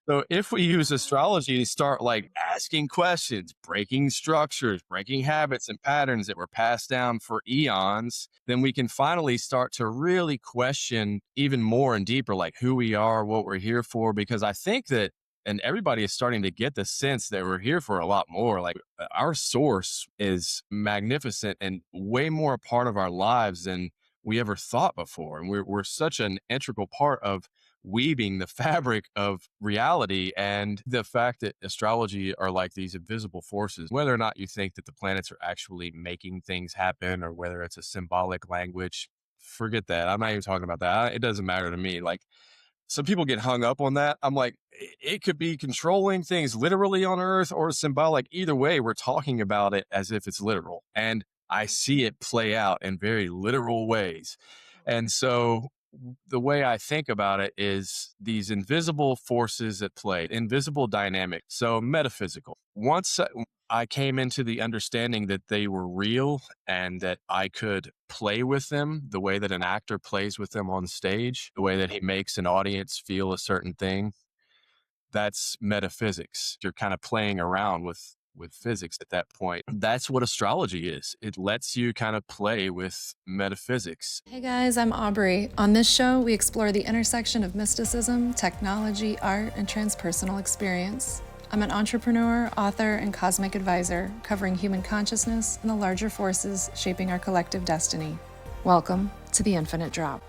So if we use astrology to start like asking questions, breaking structures, breaking habits and patterns that were passed down for eons, then we can finally start to really question even more and deeper, like who we are, what we're here for. Because I think that, and everybody is starting to get the sense that we're here for a lot more. Like our source is magnificent and way more a part of our lives than we ever thought before. And we're such an integral part of weaving the fabric of reality, and the fact that astrology are like these invisible forces, whether or not you think that the planets are actually making things happen or whether it's a symbolic language, forget that. I'm not even talking about that. It doesn't matter to me. Like some people get hung up on that. I'm like, it could be controlling things literally on Earth or symbolic. Either way, we're talking about it as if it's literal. And I see it play out in very literal ways. And so the way I think about it is these invisible forces at play, invisible dynamic. So metaphysical. Once I came into the understanding that they were real and that I could play with them the way that an actor plays with them on stage, the way that he makes an audience feel a certain thing, that's metaphysics. You're kind of playing around with physics at that point. That's what astrology is. It lets you kind of play with metaphysics. Hey guys, I'm Aubrey. On this show, we explore the intersection of mysticism, technology, art, and transpersonal experience. I'm an entrepreneur, author, and cosmic advisor, covering human consciousness and the larger forces shaping our collective destiny. Welcome to The Infinite Drop.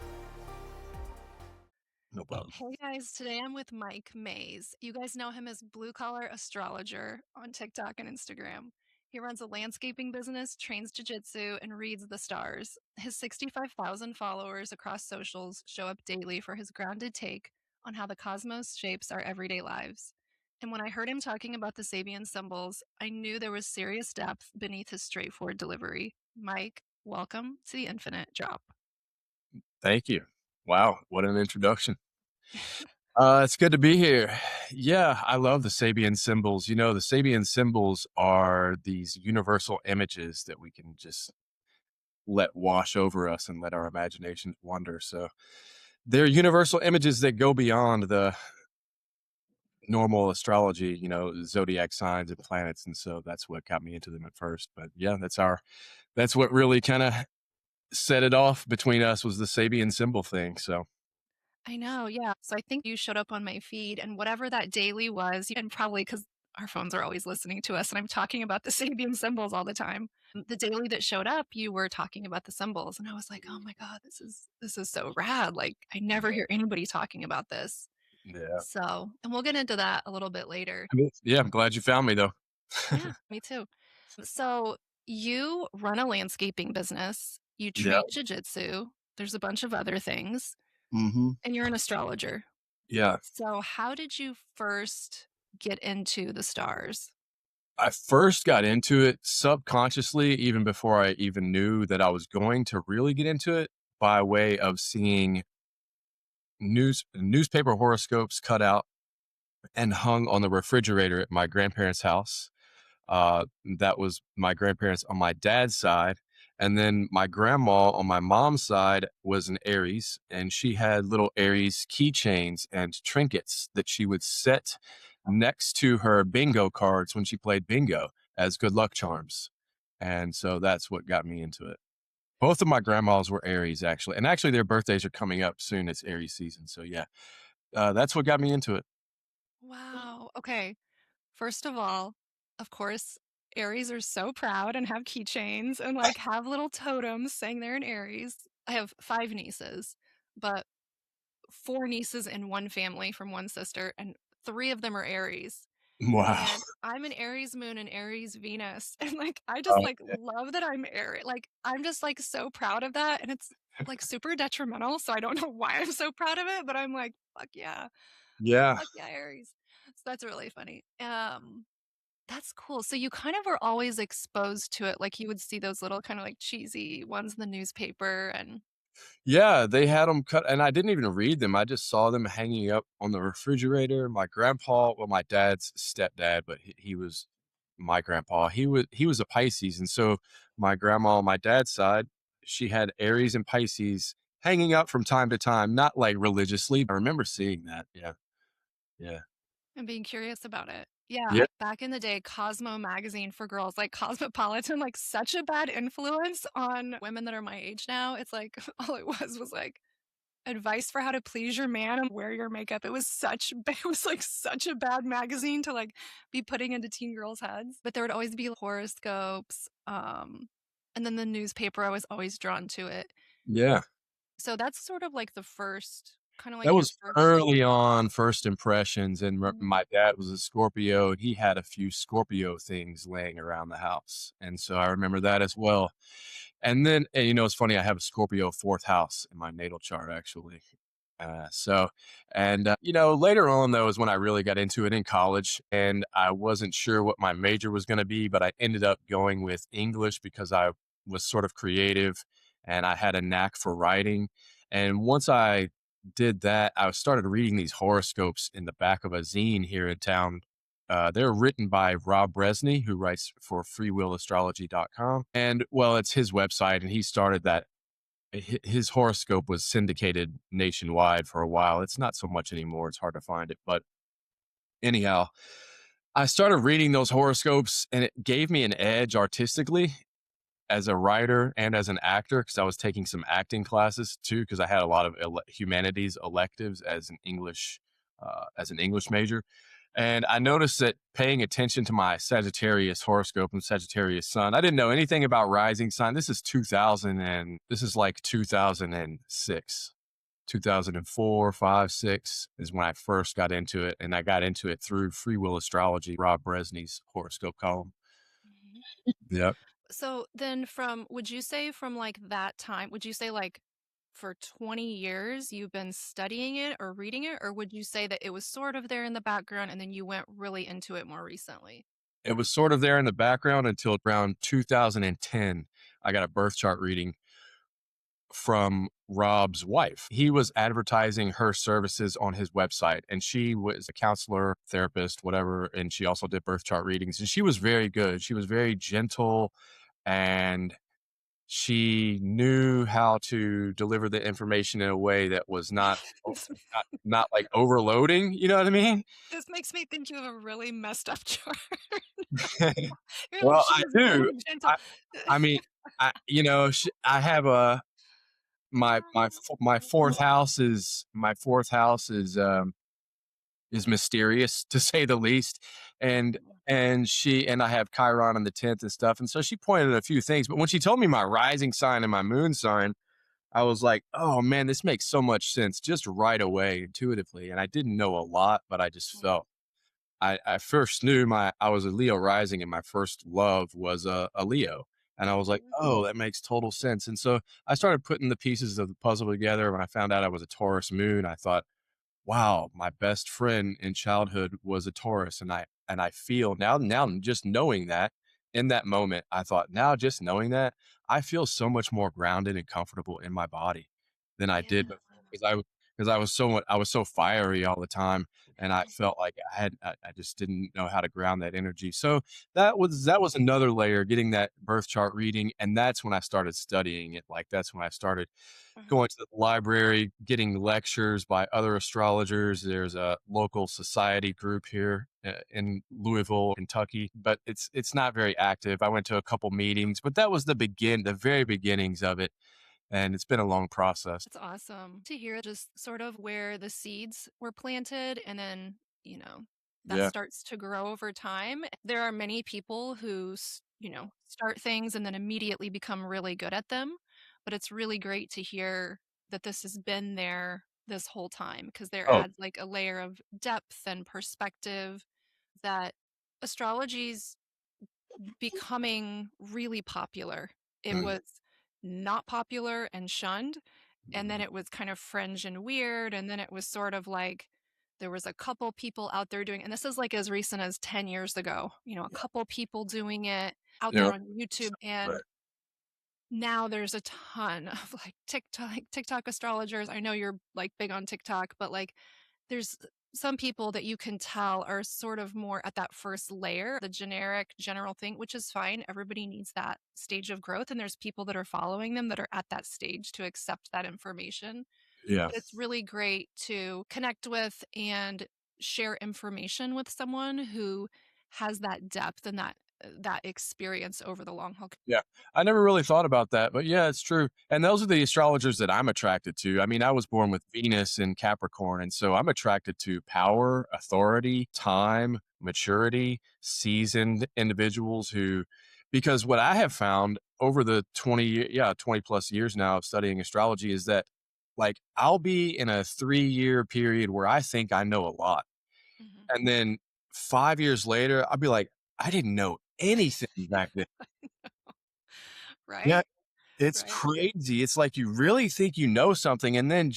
No problem. Hey guys, today I'm with Mike Mays. You guys know him as Blue Collar Astrologer on TikTok and Instagram. He runs a landscaping business, trains jiu-jitsu, and reads the stars. His 65,000 followers across socials show up daily for his grounded take on how the cosmos shapes our everyday lives. And when I heard him talking about the Sabian symbols, I knew there was serious depth beneath his straightforward delivery. Mike, welcome to the Infinite Drop. Thank you. Wow, what an introduction. It's good to be here. Yeah, I love the Sabian symbols. You know, the Sabian symbols are these universal images that we can just let wash over us and let our imaginations wander. So they're universal images that go beyond the normal astrology, you know, zodiac signs and planets. And so that's what got me into them at first. But yeah, that's what really kind of set it off between us, was the Sabian symbol thing. So I know, yeah. So I think you showed up on my feed, and whatever that daily was, and probably because our phones are always listening to us, and I'm talking about the Sabian symbols all the time. The daily that showed up, you were talking about the symbols, and I was like, oh my God, this is so rad. Like I never hear anybody talking about this. yeah. So, and we'll get into that a little bit later. Yeah, I'm glad you found me though. Yeah, me too. So you run a landscaping business, you Yeah. train jujitsu, there's a bunch of other things, Hmm. and you're an astrologer. Yeah. So how did you first get into the stars? I first got into it subconsciously, even before I even knew that I was going to really get into it, by way of seeing newspaper horoscopes cut out and hung on the refrigerator at my grandparents' house. That was my grandparents on my dad's side. And then my grandma on my mom's side was an Aries, and she had little Aries keychains and trinkets that she would set next to her bingo cards when she played bingo as good luck charms. And so that's what got me into it. Both of my grandmas were Aries, actually. And actually, their birthdays are coming up soon. It's Aries season. So yeah, that's what got me into it. Wow. Okay. First of all, of course, Aries are so proud and have keychains and like have little totems saying they're an Aries. I have 5 nieces, but 4 nieces in one family from one sister, and 3 of them are Aries. Wow. And I'm an Aries moon and Aries Venus. And like I just Oh, like love that I'm Aries. Like I'm just like so proud of that. And it's like super detrimental. So I don't know why I'm so proud of it, but I'm like, fuck yeah. yeah. Fuck yeah, Aries. So that's really funny. That's cool. So you kind of were always exposed to it. Like you would see those little kind of like cheesy ones in the newspaper and Yeah, they had them cut, and I didn't even read them. I just saw them hanging up on the refrigerator. My grandpa, well, my dad's stepdad, but he was my grandpa. He was a Pisces, and so my grandma on my dad's side, she had Aries and Pisces hanging up from time to time, not like religiously. I remember seeing that. Yeah, yeah. and being curious about it. Yeah, Yeah. back in the day, Cosmo magazine for girls, like Cosmopolitan, like such a bad influence on women that are my age now. It's like all it was like advice for how to please your man and wear your makeup. It was such it was like such a bad magazine to like be putting into teen girls' heads. But there would always be horoscopes, and then the newspaper. I was always drawn to it. Yeah. So that's sort of like the first, kind of That like your was first. early on, first impressions, and Mhm. my dad was a Scorpio, and he had a few Scorpio things laying around the house, and so I remember that as well. And then, it's funny, I have a Scorpio 4th house in my natal chart, actually. Later on, though, is when I really got into it in college, and I wasn't sure what my major was gonna be, but I ended up going with English because I was sort of creative, and I had a knack for writing, and once I did that, I started reading these horoscopes in the back of a zine here in town. They're written by Rob Bresney, who writes for freewillastrology.com. And well, it's his website, and he started that. His horoscope was syndicated nationwide for a while. It's not so much anymore. It's hard to find it. But anyhow, I started reading those horoscopes, and it gave me an edge artistically as a writer and as an actor, because I was taking some acting classes too, because I had a lot of humanities electives as an English major. And I noticed that paying attention to my Sagittarius horoscope and Sagittarius sun, I didn't know anything about rising sign. This is 2000, and this is like 2006. 2004, 5, 6 is when I first got into it. And I got into it through Free Will Astrology, Rob Bresney's horoscope column. Mhm. Yep. So then would you say from like that time, would you say like for 20 years you've been studying it or reading it, or would you say that it was sort of there in the background and then you went really into it more recently? It was sort of there in the background until around 2010. I got a birth chart reading from Rob's wife. He was advertising her services on his website, and she was a counselor, therapist, whatever. And she also did birth chart readings, and she was very good. She was very gentle, and she knew how to deliver the information in a way that was this, not like overloading. You know what I mean? this makes me think you have a really messed up chart. You're like, Well, she I was do. very gentle. I, I mean, I have a my fourth house is mysterious to say the least, and I have Chiron in the 10th and stuff, and so she pointed at a few things, but when she told me my rising sign and my moon sign, I was like, oh man, this makes so much sense just right away intuitively, and I didn't know a lot, but I just felt. I first knew I was a Leo rising, and my first love was a Leo. And I was like, oh, that makes total sense. And so I started putting the pieces of the puzzle together. When I found out I was a Taurus moon, I thought, wow, my best friend in childhood was a Taurus. And I feel now just knowing that in that moment, I thought, now just knowing that, I feel so much more grounded and comfortable in my body than I did Yeah. before. Because I was so fiery all the time, and I felt like I just didn't know how to ground that energy. So that was another layer, getting that birth chart reading, and that's when I started studying it. Like that's when I started Mhm. going to the library, getting lectures by other astrologers. There's a local society group here in Louisville, Kentucky, but it's not very active. I went to a couple meetings, but that was the very beginnings of it, and it's been a long process. That's awesome to hear just sort of where the seeds were planted and then, you know, that Yeah. starts to grow over time. There are many people who, start things and then immediately become really good at them. But it's really great to hear that this has been there this whole time because there Oh. adds like a layer of depth and perspective that astrology's becoming really popular. It Mm. was not popular and shunned, and then it was kind of fringe and weird, and then it was sort of like there was a couple people out there doing, and this is like as recent as 10 years ago, a couple people doing it out Yeah. there on YouTube, and Right. now there's a ton of like TikTok astrologers. I know you're like big on TikTok, but like there's some people that you can tell are sort of more at that first layer, the generic general thing, which is fine. Everybody needs that stage of growth. And there's people that are following them that are at that stage to accept that information. Yeah. But it's really great to connect with and share information with someone who has that depth and that experience over the long haul. Yeah. I never really thought about that, but yeah, it's true. And those are the astrologers that I'm attracted to. I mean, I was born with Venus in Capricorn, and so I'm attracted to power, authority, time, maturity, seasoned individuals who, because what I have found over the 20 plus years now of studying astrology is that like I'll be in a 3-year period where I think I know a lot. Mhm. And then 5 years later, I'll be like, I didn't know anything back then. Yeah, Right? it's Right. crazy. It's like you really think you know something, and then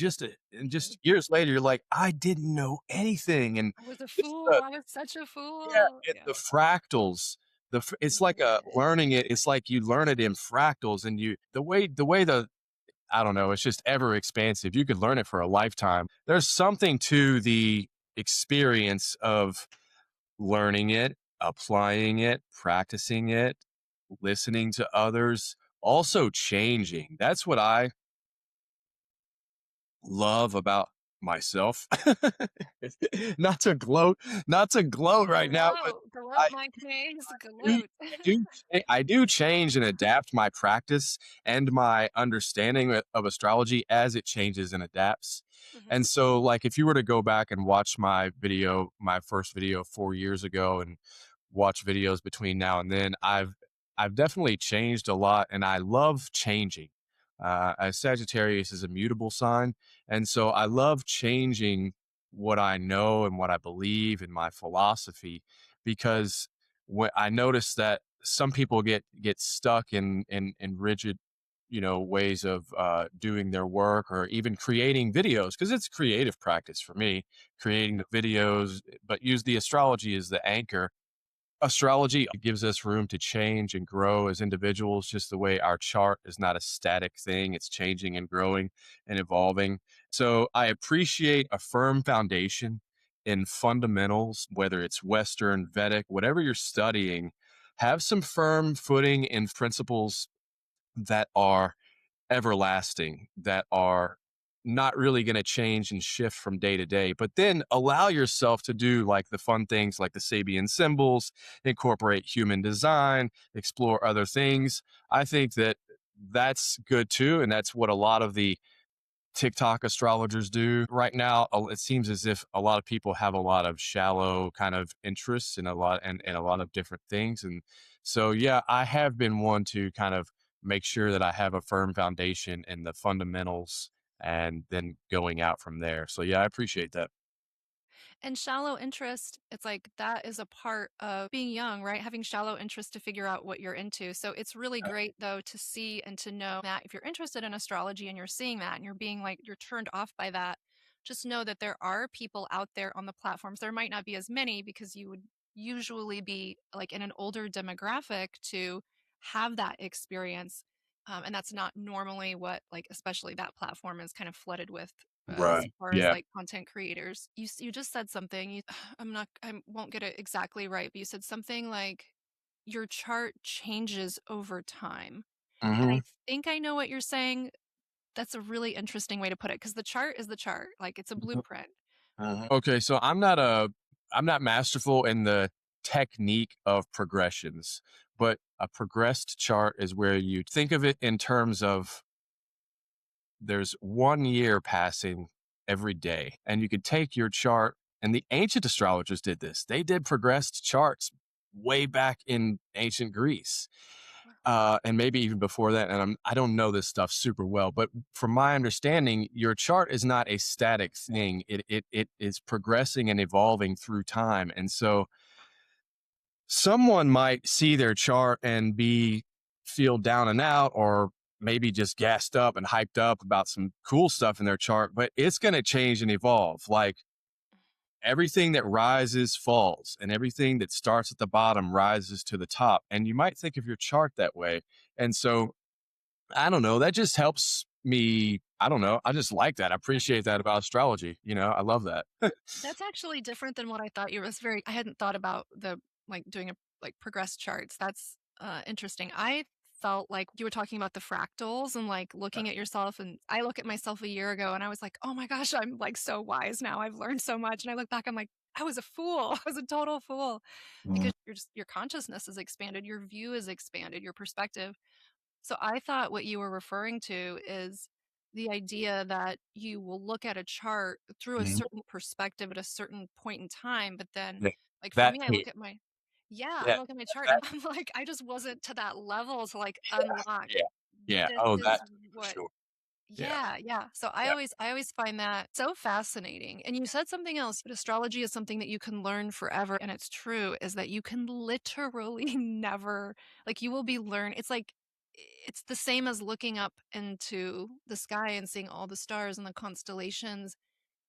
and just years later, you're like, I didn't know anything. And I was a it's fool. the I was such a yeah, fool. it's Yeah. the fractals. It's like a learning it. It's like you learn it in fractals, and you the I don't know. It's just ever expansive. You could learn it for a lifetime. There's something to the experience of learning it, applying it, practicing it, listening to others, also changing. That's what I love about myself. Not to gloat right now, but Gloat, gloat, I Mike Mays, do gloat. I do change and adapt my practice and my understanding of astrology as it changes and adapts. Mhm. And so like if you were to go back and watch my first video 4 years ago and watch videos between now and then, I've definitely changed a lot and I love changing. As Sagittarius is a mutable sign, and so I love changing what I know and what I believe in my philosophy because when I notice that some people get stuck in rigid, ways of doing their work or even creating videos because it's creative practice for me, creating the videos, but use the astrology as the anchor. Astrology gives us room to change and grow as individuals, just the way our chart is not a static thing. It's changing and growing and evolving. So I appreciate a firm foundation in fundamentals, whether it's Western, Vedic, whatever you're studying, have some firm footing in principles that are everlasting, that are not really going to change and shift from day to day, but then allow yourself to do like the fun things like the Sabian symbols, incorporate human design, explore other things. I think that that's good too. And that's what a lot of the TikTok astrologers do right now. It seems as if a lot of people have a lot of shallow kind of interests in and a lot of different things. And so, yeah, I have been one to kind of make sure that I have a firm foundation in the fundamentals and then going out from there. So, yeah, I appreciate that. And shallow interest, it's like that is a part of being young, right? Having shallow interest to figure out what you're into. So it's really great though to see and to know that if you're interested in astrology and you're seeing that and you're being like you're turned off by that, just know that there are people out there on the platforms. There might not be as many because you would usually be like in an older demographic to have that experience. And that's not normally what like especially that platform is kind of flooded with as Right. far as Yeah. like content creators. You just said something. I won't get it exactly right, but you said something like your chart changes over time. And I Hmm. think I know what you're saying. That's a really interesting way to put it because the chart is the chart. Like it's a blueprint. Okay, so I'm not masterful in the technique of progressions, but a progressed chart is where you think of it in terms of there's 1 year passing every day, and you could take your chart. And the ancient astrologers did this. They did progressed charts way back in ancient Greece, and maybe even before that. And I don't know this stuff super well, but from my understanding, your chart is not a static thing. It is progressing and evolving through time. And so someone might see their chart and be feel down and out or maybe just gassed up and hyped up about some cool stuff in their chart, but it's going to change and evolve. Like everything that rises falls and everything that starts at the bottom rises to the top. And you might think of your chart that way. And so I don't know, that just helps me. I don't know. I just like that. I appreciate that about astrology. I love that. That's actually different than what I thought you was very I hadn't thought about the like doing a like progress charts. That's interesting. I felt like you were talking about the fractals and like looking at yourself and I look at myself a year ago and I was like, "Oh my gosh, I'm like so wise now. I've learned so much." And I look back I'm like, I was a fool. I was a total fool Mhm. because your consciousness is expanded, your view is expanded, your perspective. So I thought what you were referring to is the idea that you will look at a chart through a Mhm. certain perspective at a certain point in time, but then Yeah. like for That me, I too. look at my yeah, I Yeah. look at my chart and That, I'm like, I just wasn't to that level to like yeah. unlock Yeah. Yeah. this Oh, is that for what sure. Yeah. yeah, yeah. So Yeah. I always find that so fascinating. And you said something else, but astrology is something that you can learn forever. And it's true, is that you can literally never like you will be learn it's like it's the same as looking up into the sky and seeing all the stars and the constellations.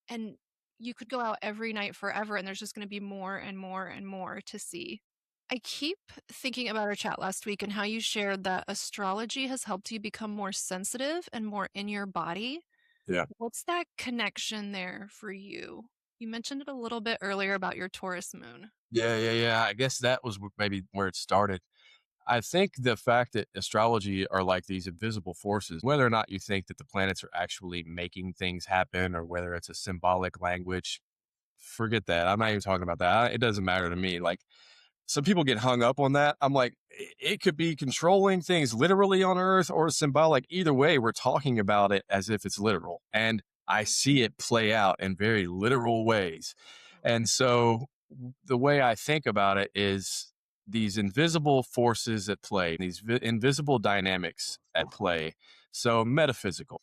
And you could go out every night forever and there's just going to be more and more and more to see. I keep thinking about our chat last week and how you shared that astrology has helped you become more sensitive and more in your body. Yeah. What's that connection there for you? You mentioned it a little bit earlier about your Taurus moon. Yeah. Yeah. Yeah. I guess that was maybe where it started. I think the fact that astrology are like these invisible forces, whether or not you think that the planets are actually making things happen or whether it's a symbolic language, forget that. I'm not even talking about that. It doesn't matter to me. Like, some people get hung up on that. I'm like, it could be controlling things literally on Earth or symbolic. Either way, we're talking about it as if it's literal. And I see it play out in very literal ways. And so the way I think about it is these invisible forces at play, these invisible dynamics at play. So metaphysical.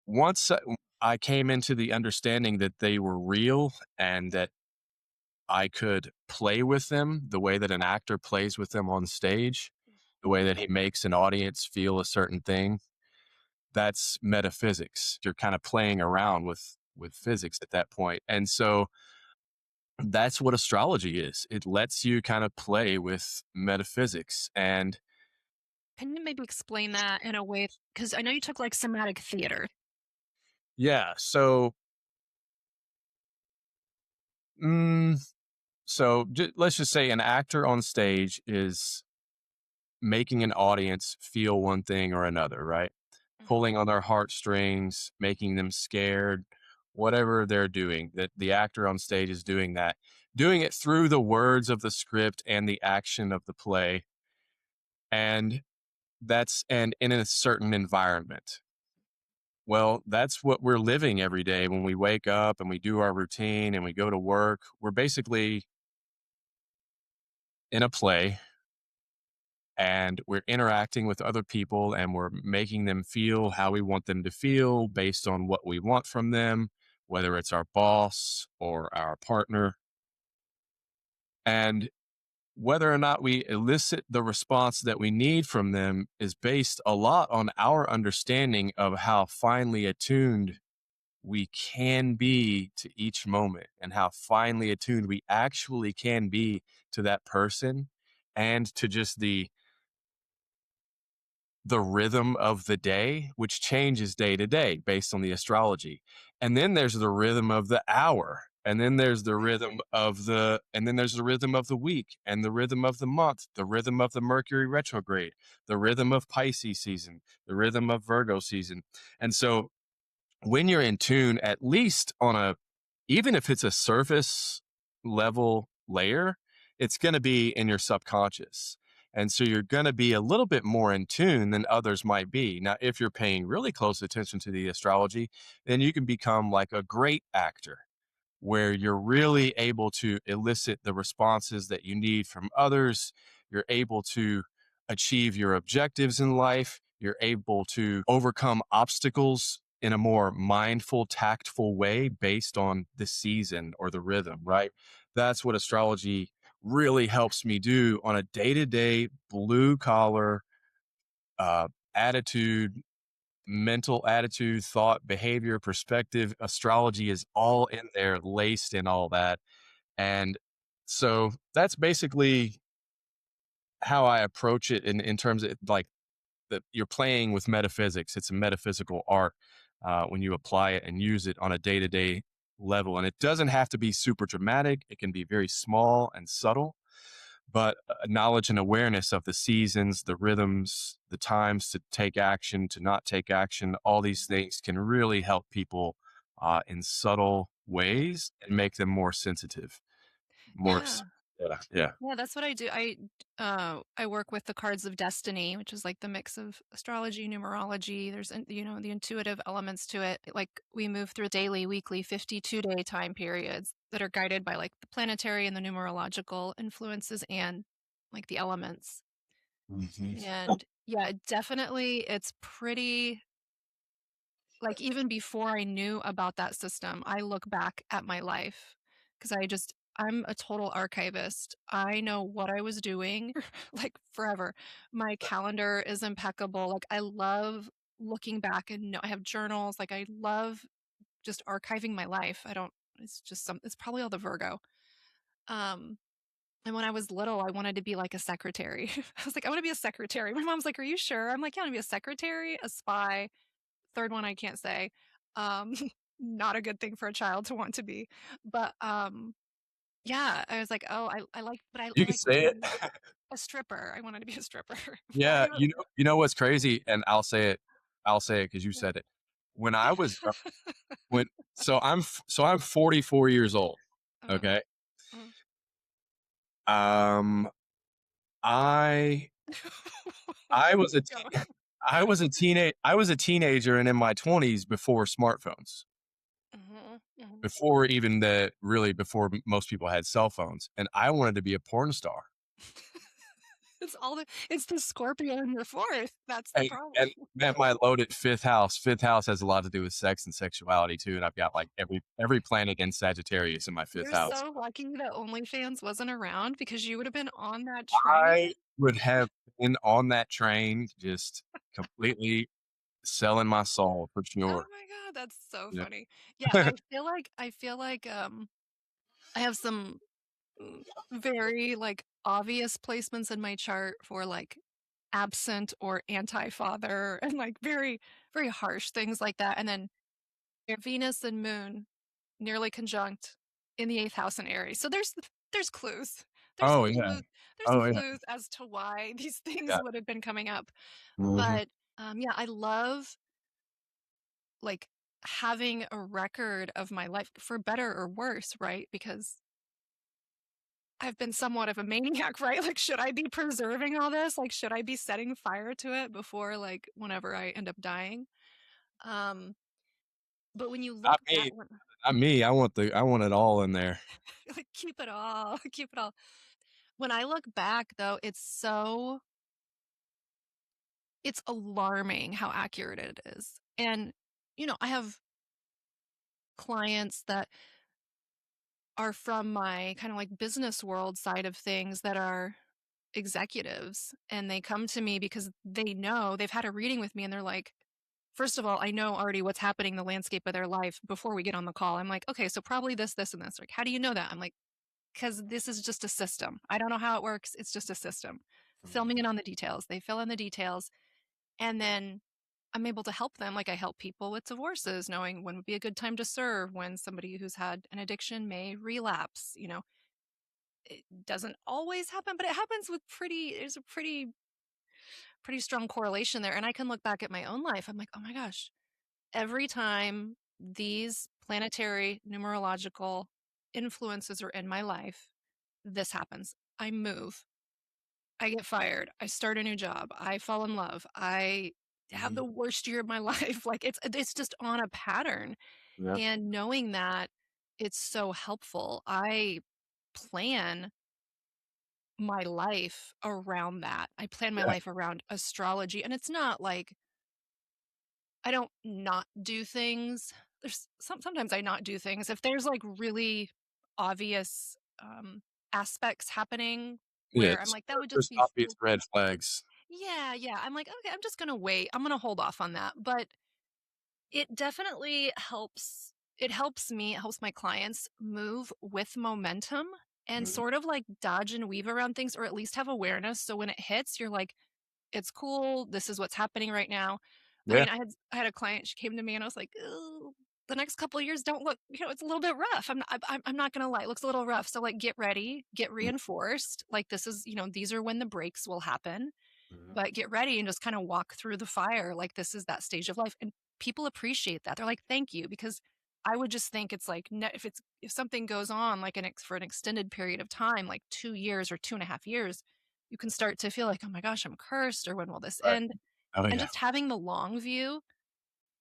Once I came into the understanding that they were real and that I could play with them the way that an actor plays with them on stage, the way that he makes an audience feel a certain thing. That's metaphysics. You're kind of playing around with physics at that point. And so that's what astrology is. It lets you kind of play with metaphysics. And Can you maybe explain that in a way? Because I know you took like somatic theater. yeah, so mm, let's just say an actor on stage is making an audience feel one thing or another, right? Mhm. Pulling on their heartstrings, making them scared, whatever they're doing, that the actor on stage is doing it through the words of the script and the action of the play. And and in a certain environment. Well, that's what we're living every day when we wake up and we do our routine and we go to work. We're basically in a play and we're interacting with other people and we're making them feel how we want them to feel based on what we want from them, whether it's our boss or our partner. And whether or not we elicit the response that we need from them is based a lot on our understanding of how finely attuned we can be to each moment and how finely attuned we actually can be to that person and to just the rhythm of the day, which changes day to day based on the astrology. And then there's the rhythm of the hour. And then there's the rhythm of and then there's the rhythm of the week and the rhythm of the month, the rhythm of the Mercury retrograde, the rhythm of Pisces season, the rhythm of Virgo season. And so when you're in tune, at least even if it's a surface level layer, it's going to be in your subconscious. And so you're going to be a little bit more in tune than others might be. Now, if you're paying really close attention to the astrology, then you can become like a great actor where you're really able to elicit the responses that you need from others. You're able to achieve your objectives in life. You're able to overcome obstacles in a more mindful, tactful way based on the season or the rhythm, right? That's what astrology really helps me do on a day to day, blue collar uh, attitude, mental attitude, thought, behavior, perspective. Astrology is all in there, laced in all that. And so that's basically how I approach it in terms of like that you're playing with metaphysics. It's a metaphysical art when you apply it and use it on a day to day level. And it doesn't have to be super dramatic, it can be very small and subtle. But knowledge and awareness of the seasons, the rhythms, the times to take action, to not take action, all these things can really help people in subtle ways and make them more sensitive. Yeah. Yeah. Yeah, that's what I do. I work with the cards of destiny, which is like the mix of astrology, numerology. There's the intuitive elements to it. Like we move through daily, weekly, 52-day time periods that are guided by like the planetary and the numerological influences and like the elements. Mhm. And yeah, definitely it's pretty like even before I knew about that system, I look back at my life because I'm a total archivist. I know what I was doing like forever. My calendar is impeccable. Like I love looking back and I have journals. Like I love just archiving my life. I don't, it's just it's probably all the Virgo. Um, and when I was little, I wanted to be like a secretary. I was like, I want to be a secretary. My mom's like, are you sure? I'm like, yeah, I want to be a secretary, a spy. Third one I can't say. Um, not a good thing for a child to want to be. But yeah, I was like, oh, I like, but I You can like say it. a stripper. I wanted to be a stripper. Before Yeah, I was, you know what's crazy, and I'll say it because you said it. When I was when so I'm 44 years old. uh, Okay, uh. um, I I was a Go. I was a teenager and in my 20s before smartphones, Mhm, mhm. before even before most people had cell phones, and I wanted to be a porn star. It's the Scorpio in your fourth. That's the problem. And man, my loaded fifth house has a lot to do with sex and sexuality too, and I've got like every planet in Sagittarius in my fifth You're house. so lucky that OnlyFans wasn't around because you would have been on that train. I would have been on that train, just completely selling my soul for Oh sure. my god, that's so Yeah. funny. Yeah, I feel like I have some mm, very like obvious placements in my chart for like absent or anti-father and like very very harsh things like that. And then your Venus and Moon nearly conjunct in the 8th house in Aries. So there's clues. There's Oh yeah. clues. There's Oh yeah. clues as to why these things Yeah. would have been coming up. Mhm. But yeah, I love like having a record of my life for better or worse, right? Because I've been somewhat of a maniac, right? Like, should I be preserving all this? Like, should I be setting fire to it before, like, whenever I end up dying? Um, but when you look Not back, me. Not me. I want it all in there. like, keep it all, keep it all. When I look back, though, it's alarming how accurate it is. And, I have clients that are from my kind of like business world side of things that are executives and they come to me because they know they've had a reading with me and they're like, first of all, I know already what's happening in the landscape of their life before we get on the call. I'm like, okay, so probably this, and this. Like, how do you know that? I'm like, because this is just a system. I don't know how it works. It's just a system. Fill me Mhm. in on the details. They fill in the details. And then I'm able to help them. Like I help people with divorces, knowing when would be a good time to serve, when somebody who's had an addiction may relapse. It doesn't always happen, but it happens with there's a pretty strong correlation there. And I can look back at my own life. I'm like, oh my gosh, every time these planetary numerological influences are in my life, this happens. I move, I get fired, I start a new job, I fall in love, I have Mhm. the worst year of my life. Like it's just on a pattern. Yeah. And knowing that it's so helpful. I plan my life around that. I plan my Yeah. life around astrology. And it's not like I don't not do things. Sometimes I not do things. If there's like really obvious aspects happening Yeah. where I'm like, that would just There's be obvious so red flags. yeah, yeah. I'm like, okay, I'm just gonna wait. I'm gonna hold off on that. But it definitely helps. It helps me, it helps my clients move with momentum and Mhm. sort of like dodge and weave around things or at least have awareness. So when it hits, you're like, it's cool. This is what's happening right now. I Yeah. mean, I had a client, she came to me and I was like, "Ooh, the next couple of years don't look, it's a little bit rough. I'm not gonna lie, it looks a little rough. So like get ready, get Mhm. reinforced. Like this is, these are when the breaks will happen, Mhm. but get ready and just kind of walk through the fire. Like this is that stage of life. And people appreciate that. They're like, thank you, because I would just think it's like if something goes on like for an extended period of time, like 2 years or 2.5 years, you can start to feel like, oh my gosh, I'm cursed, or when will this Right. end? Oh And yeah. just having the long view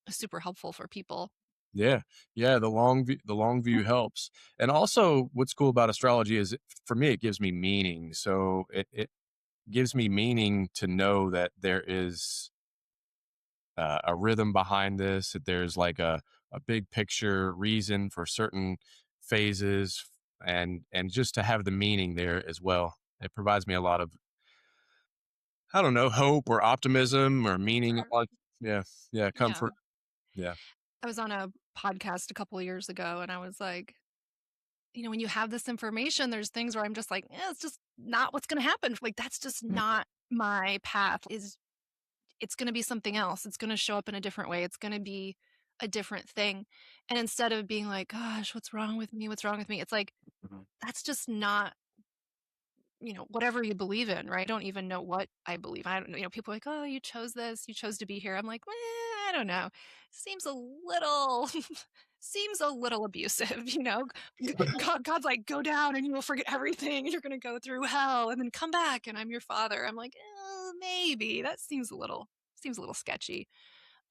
is super helpful for people. Yeah. Yeah. The long view helps. And also what's cool about astrology is for me, it gives me meaning. So it gives me meaning to know that there is a rhythm behind this, that there's like a big picture reason for certain phases, and just to have the meaning there as well. It provides me a lot of, I don't know, hope or optimism or meaning. Sure. Yeah. Yeah. Yeah. Comfort. Yeah. I was on a podcast a couple of years ago and I was like, when you have this information, there's things where I'm just like, it's just not what's going to happen. Like, that's just Mhm. not my path. It's going to be something else. It's going to show up in a different way. It's going to be a different thing. And instead of being like, gosh, what's wrong with me? What's wrong with me? It's like, Mhm. that's just not, whatever you believe in, right? I don't even know what I believe. I don't know. People are like, oh, you chose this. You chose to be here. I'm like, I don't know. Seems a little, seems a little abusive, God's like, go down and you will forget everything. And you're going to go through hell and then come back and I'm your father. I'm like, maybe that seems a little sketchy.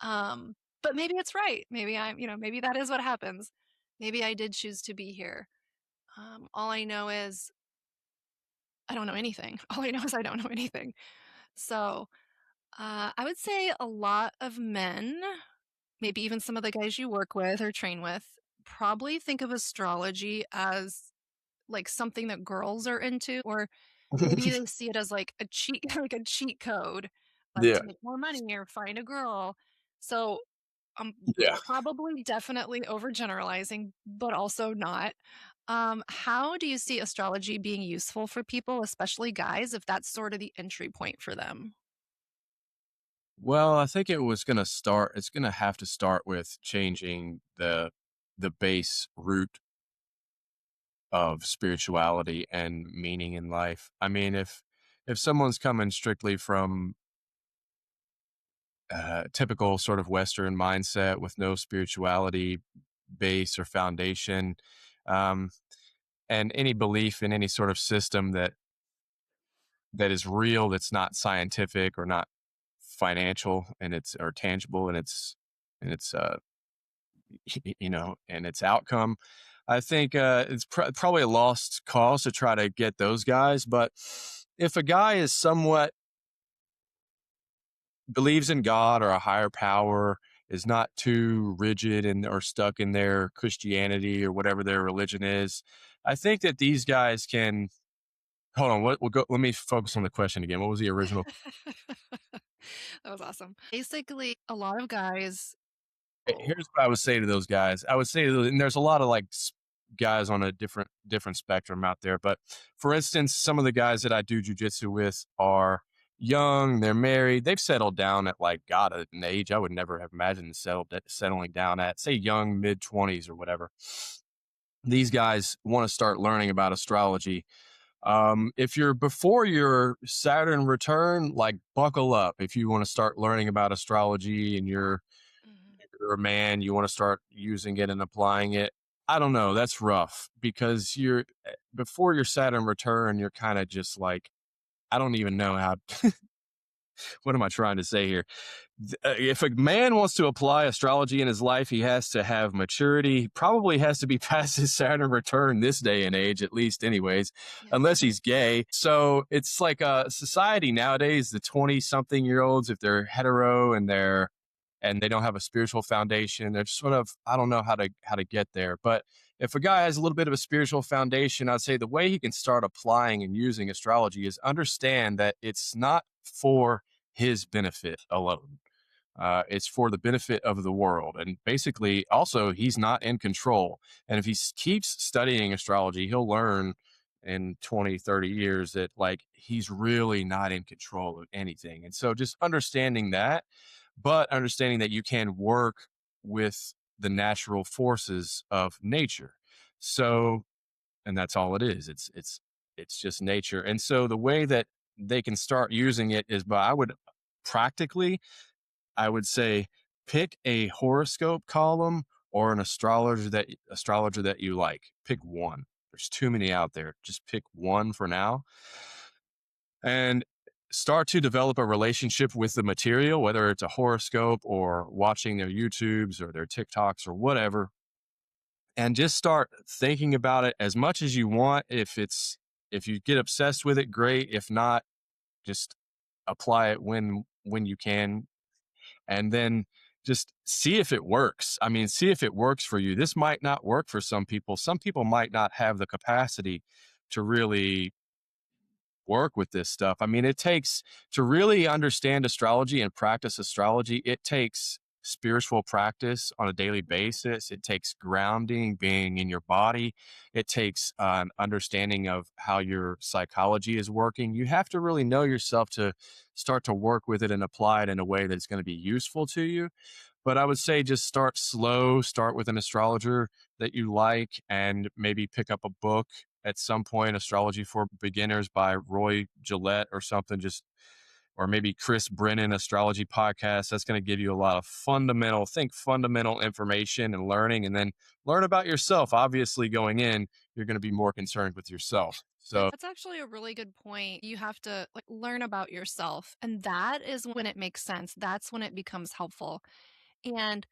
But maybe it's right. Maybe maybe that is what happens. Maybe I did choose to be here. All I know is I don't know anything. All I know is I don't know anything. So I would say a lot of men, maybe even some of the guys you work with or train with, probably think of astrology as like something that girls are into, or maybe they see it as like a cheat, like a cheat code, like Yeah. to make more money or find a girl. So I'm Yeah. probably definitely overgeneralizing, but also not. How do you see astrology being useful for people, especially guys, if that's sort of the entry point for them? Well, I think it's going to have to start with changing the base root of spirituality and meaning in life. I mean, if someone's coming strictly from typical sort of Western mindset with no spirituality base or foundation, um, and any belief in any sort of system that is real, that's not scientific or not financial, and it's or tangible, and it's and its outcome. I think it's probably a lost cause to try to get those guys. But if a guy is somewhat believes in God or a higher power, is not too rigid and or stuck in their Christianity or whatever their religion is, I think that these guys can. Hold on, what we'll go. Let me focus on the question again. What was the original? That was awesome. Basically, a lot of guys. Oh, Here's what I would say to those guys. I would say, and there's a lot of like guys on a different spectrum out there. But for instance, some of the guys that I do jujitsu with are young. They're married. They've settled down at like God, an age I would never have imagined settling down at, say, young mid-20s or whatever. These guys want to start learning about astrology. If you're before your Saturn return, like buckle up. If you want to start learning about astrology and mhm. you're a man, you want to start using it and applying it. I don't know. That's rough because you're before your Saturn return, you're kind of just like, I don't even know how, what am I trying to say here? If a man wants to apply astrology in his life, he has to have maturity. He probably has to be past his Saturn return this day and age, at least, anyways, Yeah. unless he's gay. So it's like a society nowadays, the 20 something year olds, if they're hetero and they don't have a spiritual foundation, they're sort of, I don't know how to get there. But if a guy has a little bit of a spiritual foundation, I'd say the way he can start applying and using astrology is understand that it's not for his benefit alone. It's for the benefit of the world. And basically, also, he's not in control. And if he keeps studying astrology, he'll learn in 20, 30 years that like he's really not in control of anything. And so just understanding that, but understanding that you can work with the natural forces of nature. So, and that's all it is. It's just nature. And so the way that they can start using it is by, practically I would say pick a horoscope column or an astrologer that you like. Pick one. There's too many out there. Just pick one for now and start to develop a relationship with the material, whether it's a horoscope or watching their YouTubes or their TikToks or whatever. And just start thinking about it as much as you want. If you get obsessed with it, great. If not, just apply it when you can, and then just see if it works. I mean, see if it works for you. This might not work for some people. Some people might not have the capacity to really work with this stuff. I mean, it takes to really understand astrology and practice astrology, it takes spiritual practice on a daily basis. It takes grounding, being in your body. It takes an understanding of how your psychology is working. You have to really know yourself to start to work with it and apply it in a way that's going to be useful to you. But I would say just start slow, start with an astrologer that you like, and maybe pick up a book at some point, Astrology for Beginners by Roy Gillette or something, just or maybe Chris Brennan Astrology podcast. That's going to give you a lot of fundamental information and learning, and then learn about yourself. Obviously, going in, you're going to be more concerned with yourself. So That's actually a really good point. You have to like learn about yourself, and that is when it makes sense. That's when it becomes helpful. And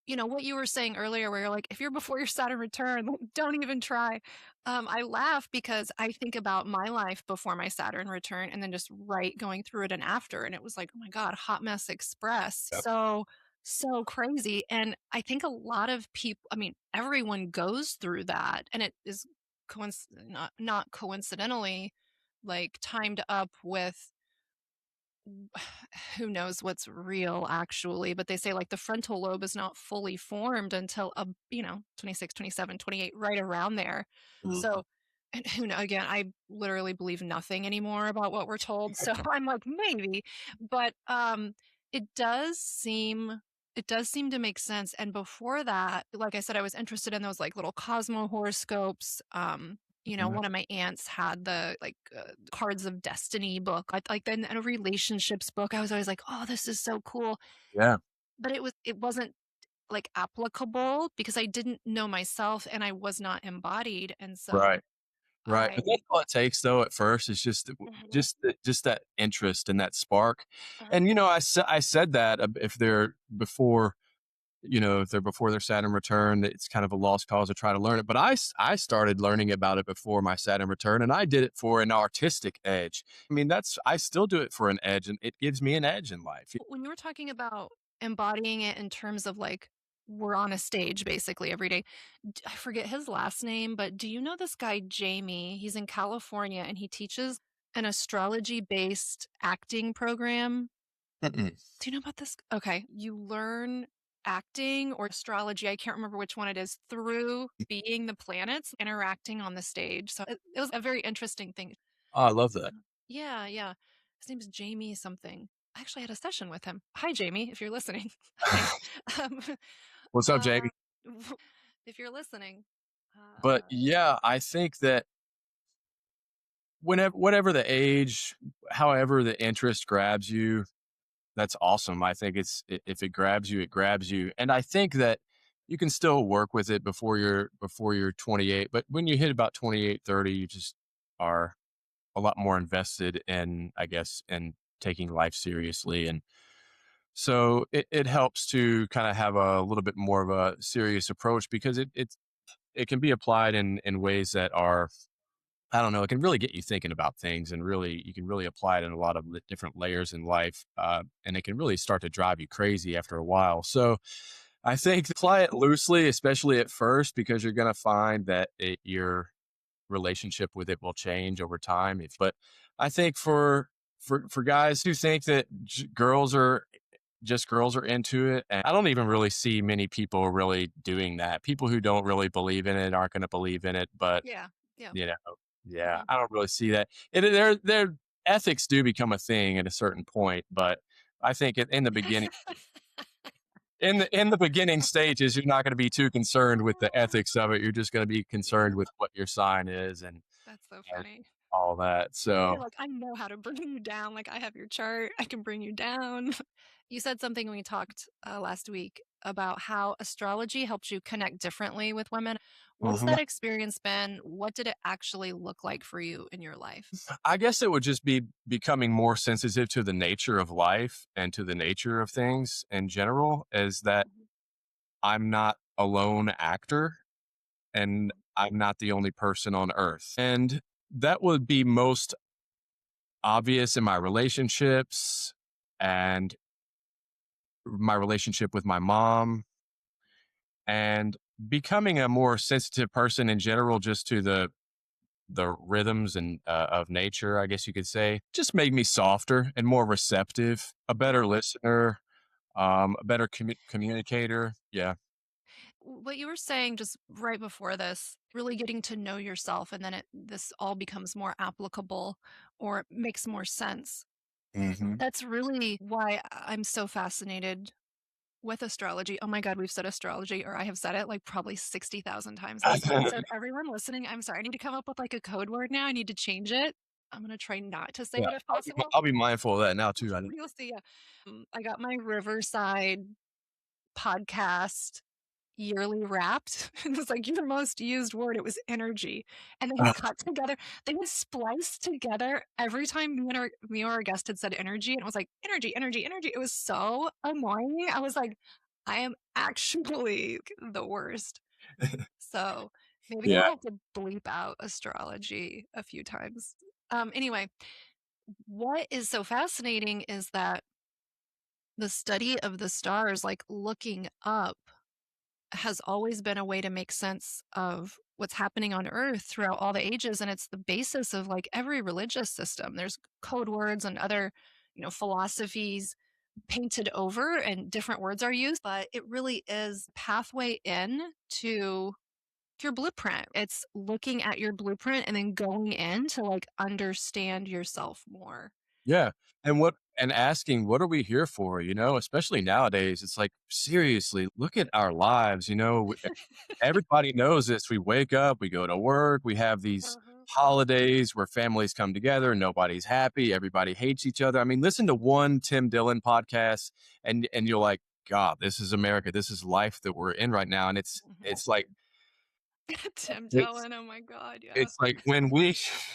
what you were saying earlier, where you're like, if you're before your Saturn return, like, don't even try. I laugh because I think about my life before my Saturn return and then just right going through it and after. And it was like, oh my God, hot mess express. yep. So crazy. And I think a lot of people, I mean, everyone goes through that. And it is not coincidentally like timed up with who knows what's real actually, but they say like the frontal lobe is not fully formed until 26, 27, 28, right around there. So and who know, again, I literally believe nothing anymore about what we're told, so I'm like maybe, but it does seem to make sense. And before that, like I said, I was interested in those like little cosmo horoscopes. One of my aunts had the like cards of destiny book, like then a relationships book. I was always like, oh, this is so cool. Yeah. But it wasn't like applicable because I didn't know myself and I was not embodied. And so Right. Right. I But that's all it takes though at first is Mhm, just that interest and that spark. mhm. And I said that if they're before, if they're before their Saturn return, it's kind of a lost cause to try to learn it. But I started learning about it before my Saturn return, and I did it for an artistic edge. I mean, I still do it for an edge, and it gives me an edge in life. When you were talking about embodying it in terms of like we're on a stage basically every day. I forget his last name, but do you know this guy Jamie? He's in California and he teaches an astrology based acting program. Mm-mm. Do you know about this? Okay, you learn acting or astrology, I can't remember which one it is, through being the planets interacting on the stage. So it was a very interesting thing. Oh, I love that. Yeah, yeah. His name is Jamie something. I actually had a session with him. Hi, Jamie, if you're listening. Hi. Um, What's up, uh, Jamie? if you're listening, But yeah, I think that whatever the age, however the interest grabs you, that's awesome. I think if it grabs you, it grabs you. And I think that you can still work with it before you're 28. But when you hit about 28, 30, you just are a lot more invested in, I guess, in taking life seriously. And so it helps to kind of have a little bit more of a serious approach because it can be applied in ways that are, I don't know, it can really get you thinking about things, and really, you can really apply it in a lot of different layers in life. And it can really start to drive you crazy after a while. So I think apply it loosely, especially at first, because you're going to find that your relationship with it will change over time. But I think for guys who think that girls are into it, and I don't even really see many people really doing that. People who don't really believe in it aren't going to believe in it, but yeah, yeah. you know, yeah, Mhm. I don't really see that. Their ethics do become a thing at a certain point, but I think in the beginning, in the beginning stages, you're not going to be too concerned with the ethics of it. You're just going to be concerned with what your sign is That's so and funny. all that. So You're like, I know how to bring you down. Like, I have your chart. I can bring you down. You said something when we talked last week. about how astrology helped you connect differently with women. What's Mhm. that experience been? What did it actually look like for you in your life? I guess it would just be becoming more sensitive to the nature of life and to the nature of things in general, is that Mhm. I'm not a lone actor and I'm not the only person on earth. And that would be most obvious in my relationships and my relationship with my mom, and becoming a more sensitive person in general, just to the rhythms and of nature, I guess you could say, just made me softer and more receptive, a better listener, a better communicator. Yeah. What you were saying just right before this, really getting to know yourself, and then this all becomes more applicable or makes more sense. Hmm. That's really why I'm so fascinated with astrology. Oh my God, we've said astrology, or I have said it like probably 60,000 times this episode. Everyone listening, I'm sorry. I need to come up with like a code word now. I need to change it. I'm going to try not to say Yeah, it if possible. I'll be mindful of that now too. You'll see. Yeah. I got my Riverside podcast yearly wrapped. It was like your most used word. It was energy. And they had cut together, they would splice together every time me or our guest had said energy. And it was like energy, energy, energy. It was so annoying. I was like, I am actually the worst. So maybe Yeah. I'll have to bleep out astrology a few times. Anyway, what is so fascinating is that the study of the stars, like looking up, has always been a way to make sense of what's happening on earth throughout all the ages, and it's the basis of like every religious system. There's code words and other philosophies painted over, and different words are used, but it really is pathway in to your blueprint. It's looking at your blueprint and then going in to like understand yourself more. Yeah. And asking, what are we here for? Especially nowadays, it's like, seriously, look at our lives. Everybody knows this. We wake up, we go to work, we have these Uh-huh. holidays where families come together, nobody's happy, everybody hates each other. I mean, listen to one Tim Dillon podcast and you're like, God, this is America. This is life that we're in right now. And Mhm. it's like Tim it's Dillon, oh my God, yeah. it's like when we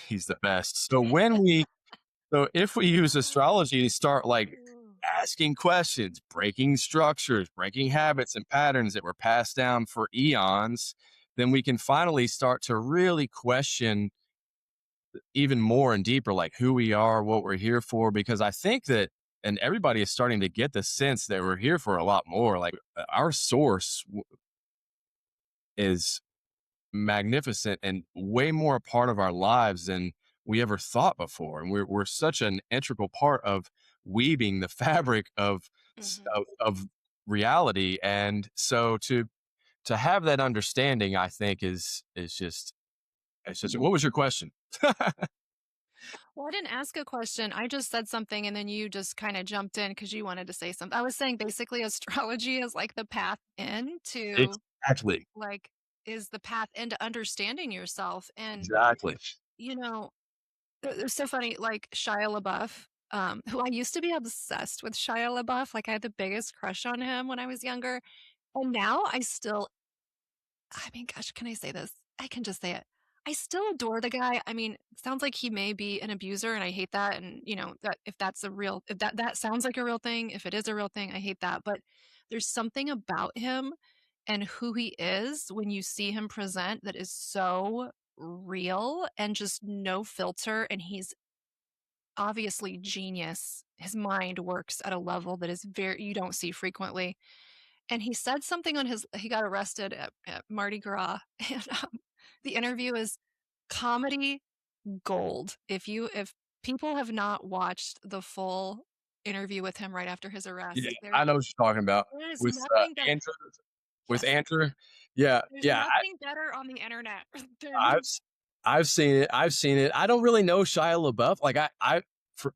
he's the best. So if we use astrology to start like asking questions, breaking structures, breaking habits and patterns that were passed down for eons, then we can finally start to really question even more and deeper, like who we are, what we're here for. Because I think that, and everybody is starting to get the sense that we're here for a lot more. Like our source is magnificent and way more a part of our lives than we ever thought before. And we're such an integral part of weaving the fabric of Mhm. of reality. And so to have that understanding, I think is just it's just what was your question? Well, I didn't ask a question. I just said something and then you just kind of jumped in because you wanted to say something. I was saying basically astrology is like the path into Exactly. like is the path into understanding yourself. And Exactly. you know, it's so funny, like Shia LaBeouf, who I used to be obsessed with Shia LaBeouf. Like I had the biggest crush on him when I was younger. And now I mean, gosh, can I say this? I can just say it. I still adore the guy. I mean, sounds like he may be an abuser, and I hate that. And that if that's a real, if that sounds like a real thing, if it is a real thing, I hate that. But there's something about him and who he is when you see him present that is so real and just no filter. And he's obviously genius. His mind works at a level that is very you don't see frequently. And he said something he got arrested at Mardi Gras. And the interview is comedy gold. If people have not watched the full interview with him right after his Yeah, arrest, I know what you're talking about there is with nothing better. Andrew. With Yes, Andrew, yeah, there's yeah. nothing better on the internet I've than s- I've seen it. I've seen it. I don't really know Shia LaBeouf. Like for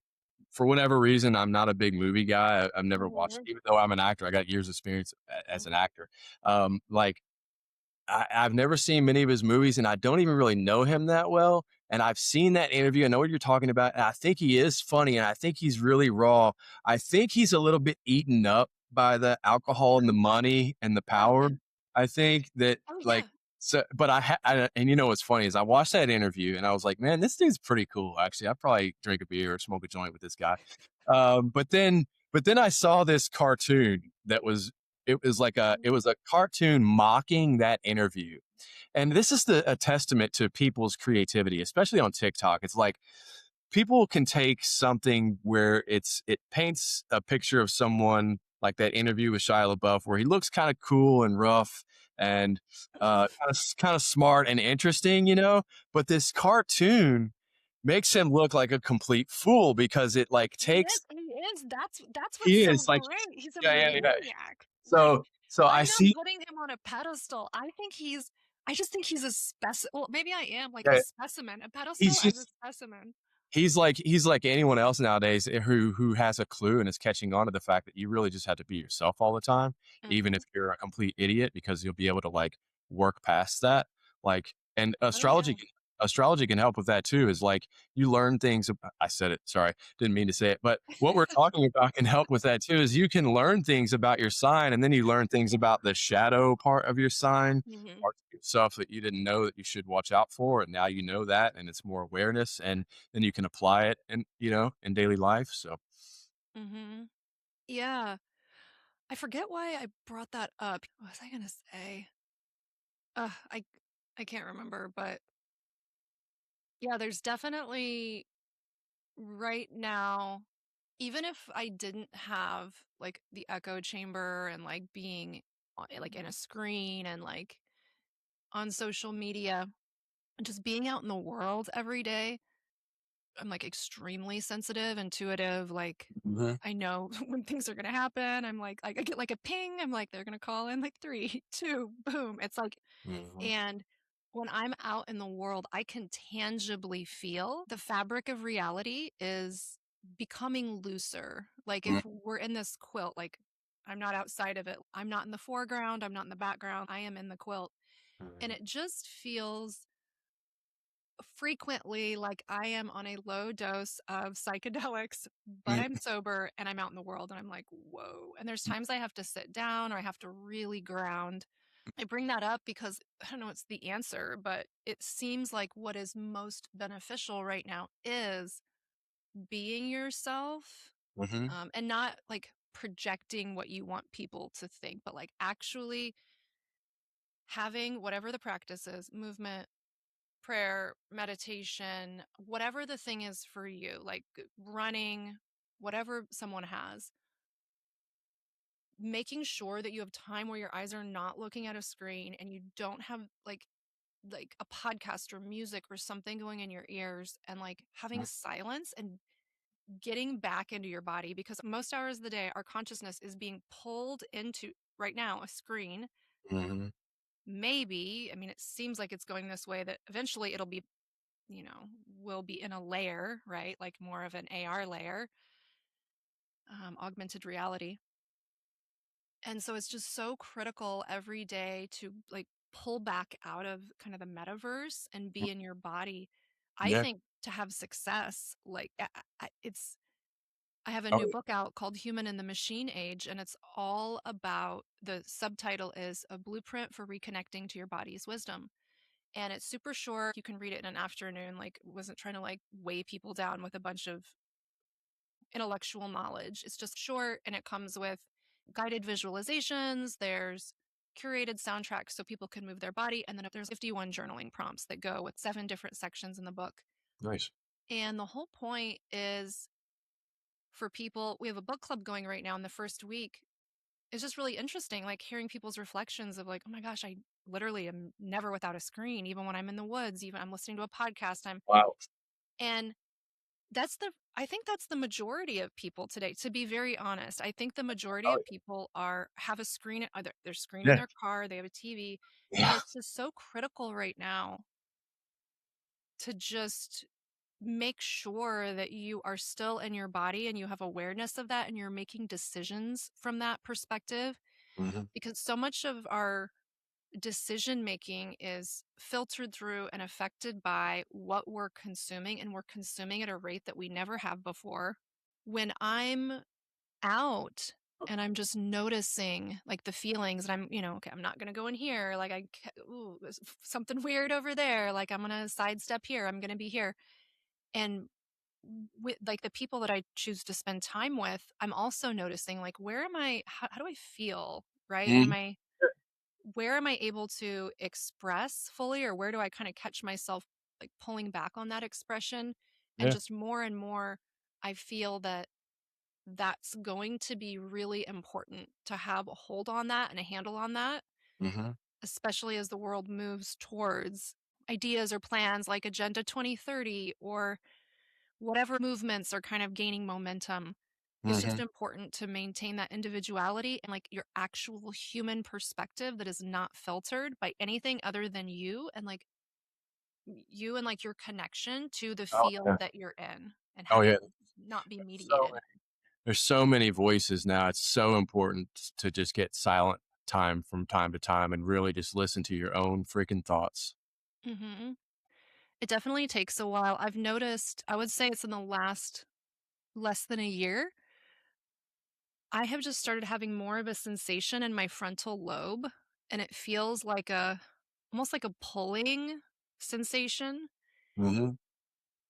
for whatever reason, I'm not a big movie guy. I've never watched, Mhm, even though I'm an actor. I got years of experience as an actor. Like I've never seen many of his movies, and I don't even really know him that well. And I've seen that interview. I know what you're talking about. And I think he is funny, and I think he's really raw. I think he's a little bit eaten up by the alcohol and the money and the Oh, power. yeah. I think that Oh, like yeah. so, but and you know what's funny is I watched that interview and I was like, man, this dude's pretty cool. Actually, I'd probably drink a beer or smoke a joint with this guy. But then I saw this cartoon that was it was a cartoon mocking that interview. And this is a testament to people's creativity, especially on TikTok. It's like people can take something where it paints a picture of someone like that interview with Shia LaBeouf, where he looks kind of cool and rough and kind of smart and interesting, you know. But this cartoon makes him look like a complete fool because it like He takes is, he is. That's what's he so is like great. He's a yeah yeah yeah. maniac. Like, So I I'm not see putting him on a pedestal. I just think he's a well, maybe I am like a that specimen, a pedestal he's as a just specimen. he's like anyone else nowadays who has a clue and is catching on to the fact that you really just have to be yourself all the time, even if Mhm. you're a complete idiot, because you'll be able to like work past that. Like, and Oh, yeah. astrology can help with that too. Is like you learn things. I said it. Sorry, didn't mean to say it. But what we're talking about can help with that too. Is you can learn things about your sign, and then you learn things about the shadow part of your sign, Mhm. parts of yourself that you didn't know that you should watch out for, and now you know that, and it's more awareness, and then you can apply it in in daily life. So Mhm. Yeah. I forget why I brought that up. What was I gonna say? Uh, I I can't remember, but yeah, there's definitely right now, even if I didn't have like the echo chamber and like being like in a screen and like on social media, just being out in the world every day, I'm like extremely sensitive, intuitive, like Mhm. I know when things are gonna happen. I get like a ping. I'm like, they're gonna call in like three, two, boom. It's like, Mhm. and when I'm out in the world, I can tangibly feel the fabric of reality is becoming looser. Like Mhm. if we're in this quilt, like I'm not outside of it. I'm not in the foreground. I'm not in the background. I am in the quilt. And it just feels frequently like I am on a low dose of psychedelics, but Mhm. I'm sober and I'm out in the world and I'm like, whoa. And there's times I have to sit down or I have to really ground. I bring that up because I don't know it's the answer, but it seems like what is most beneficial right now is being yourself, Mhm. and not like projecting what you want people to think, but like actually having whatever the practice is, movement, prayer, meditation, whatever the thing is for you, like running, whatever someone has, making sure that you have time where your eyes are not looking at a screen and you don't have like a podcast or music or something going in your ears and like having silence and getting back into your body because most hours of the day our consciousness is being pulled into right now a screen. Mhm. Maybe, I mean it seems like it's going this way that eventually it'll be, you know, will be in a layer, right? Like more of an AR layer, augmented reality. And so it's just so critical every day to like pull back out of kind of the metaverse and be in your body. I Yeah. think to have success, like it's, I have a Oh, new book out called Human in the Machine Age, and it's all about the subtitle is A Blueprint for Reconnecting to Your Body's Wisdom. And it's super short. You can read it in an afternoon. Like, wasn't trying to like weigh people down with a bunch of intellectual knowledge. It's just short and it comes with guided visualizations. There's curated soundtracks so people can move their body. And then there's 51 journaling prompts that go with 7 different sections in the book. nice. And the whole point is for people, we have a book club going right now in the first week. It's just really interesting, like hearing people's reflections of like, oh my gosh, I literally am never without a screen, even when I'm in the woods, even I'm listening to a podcast. Wow. And I think that's the majority of people today, to be very honest. I think the majority Oh, of people have a screen, either their screen in yeah. their car, they have a TV, and Yeah. it's just so critical right now to just make sure that you are still in your body and you have awareness of that and you're making decisions from that perspective, Mhm. because so much of our decision making is filtered through and affected by what we're consuming, and we're consuming at a rate that we never have before. When I'm out, and I'm just noticing like the feelings, and I'm, okay, I'm not going to go in here. Like ooh, there's something weird over there. Like I'm going to sidestep here. I'm going to be here. And with like the people that I choose to spend time with, I'm also noticing like, where am I, how do I feel? Right. Mhm. Where am I able to express fully, or where do I kind of catch myself like pulling back on that expression? And Yeah. just more and more, I feel that that's going to be really important to have a hold on that and a handle on that, Mhm. especially as the world moves towards ideas or plans like Agenda 2030 or whatever movements are kind of gaining momentum. It's just Mhm. important to maintain that individuality and like your actual human perspective that is not filtered by anything other than you and like you and like your connection to the Oh, field yeah. that you're in and Oh, yeah. not be So mediated. there's so many voices now. It's so important to just get silent time from time to time and really just listen to your own freaking thoughts. Hmm. It definitely takes a while. I've noticed, I would say it's in the last less than a year, I have just started having more of a sensation in my frontal lobe, and it feels like almost like a pulling sensation. Mhm.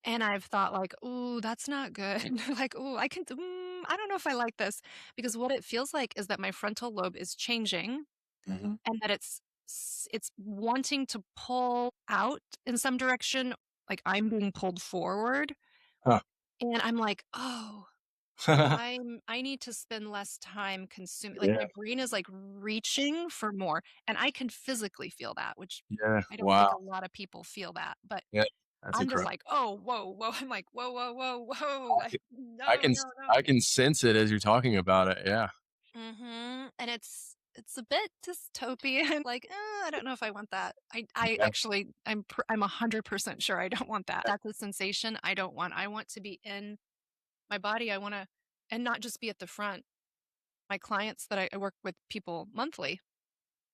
And I've thought like, "Ooh, that's not good." Like, "Ooh, I don't know if I like this." Because what it feels like is that my frontal lobe is changing Mhm. and that it's wanting to pull out in some direction, like I'm being pulled forward. Huh. And I'm like, "Oh, I need to spend less time consuming." Like Yeah. my brain is like reaching for more, and I can physically feel that, which Yeah. I don't think Wow. a lot of people feel that, but Yeah. That's I'm just incredible. like, "Oh, whoa, whoa." I'm like, "Whoa, whoa, whoa, whoa." I Like, can I no, can no, no. I can sense it as you're talking about it. Yeah. And it's a bit dystopian. Like, I don't know if I want that. I Yeah. actually I'm 100% sure I don't want that. That's a sensation I don't want. I want to be in my body. I want to, and not just be at the front. My clients that I work with people monthly.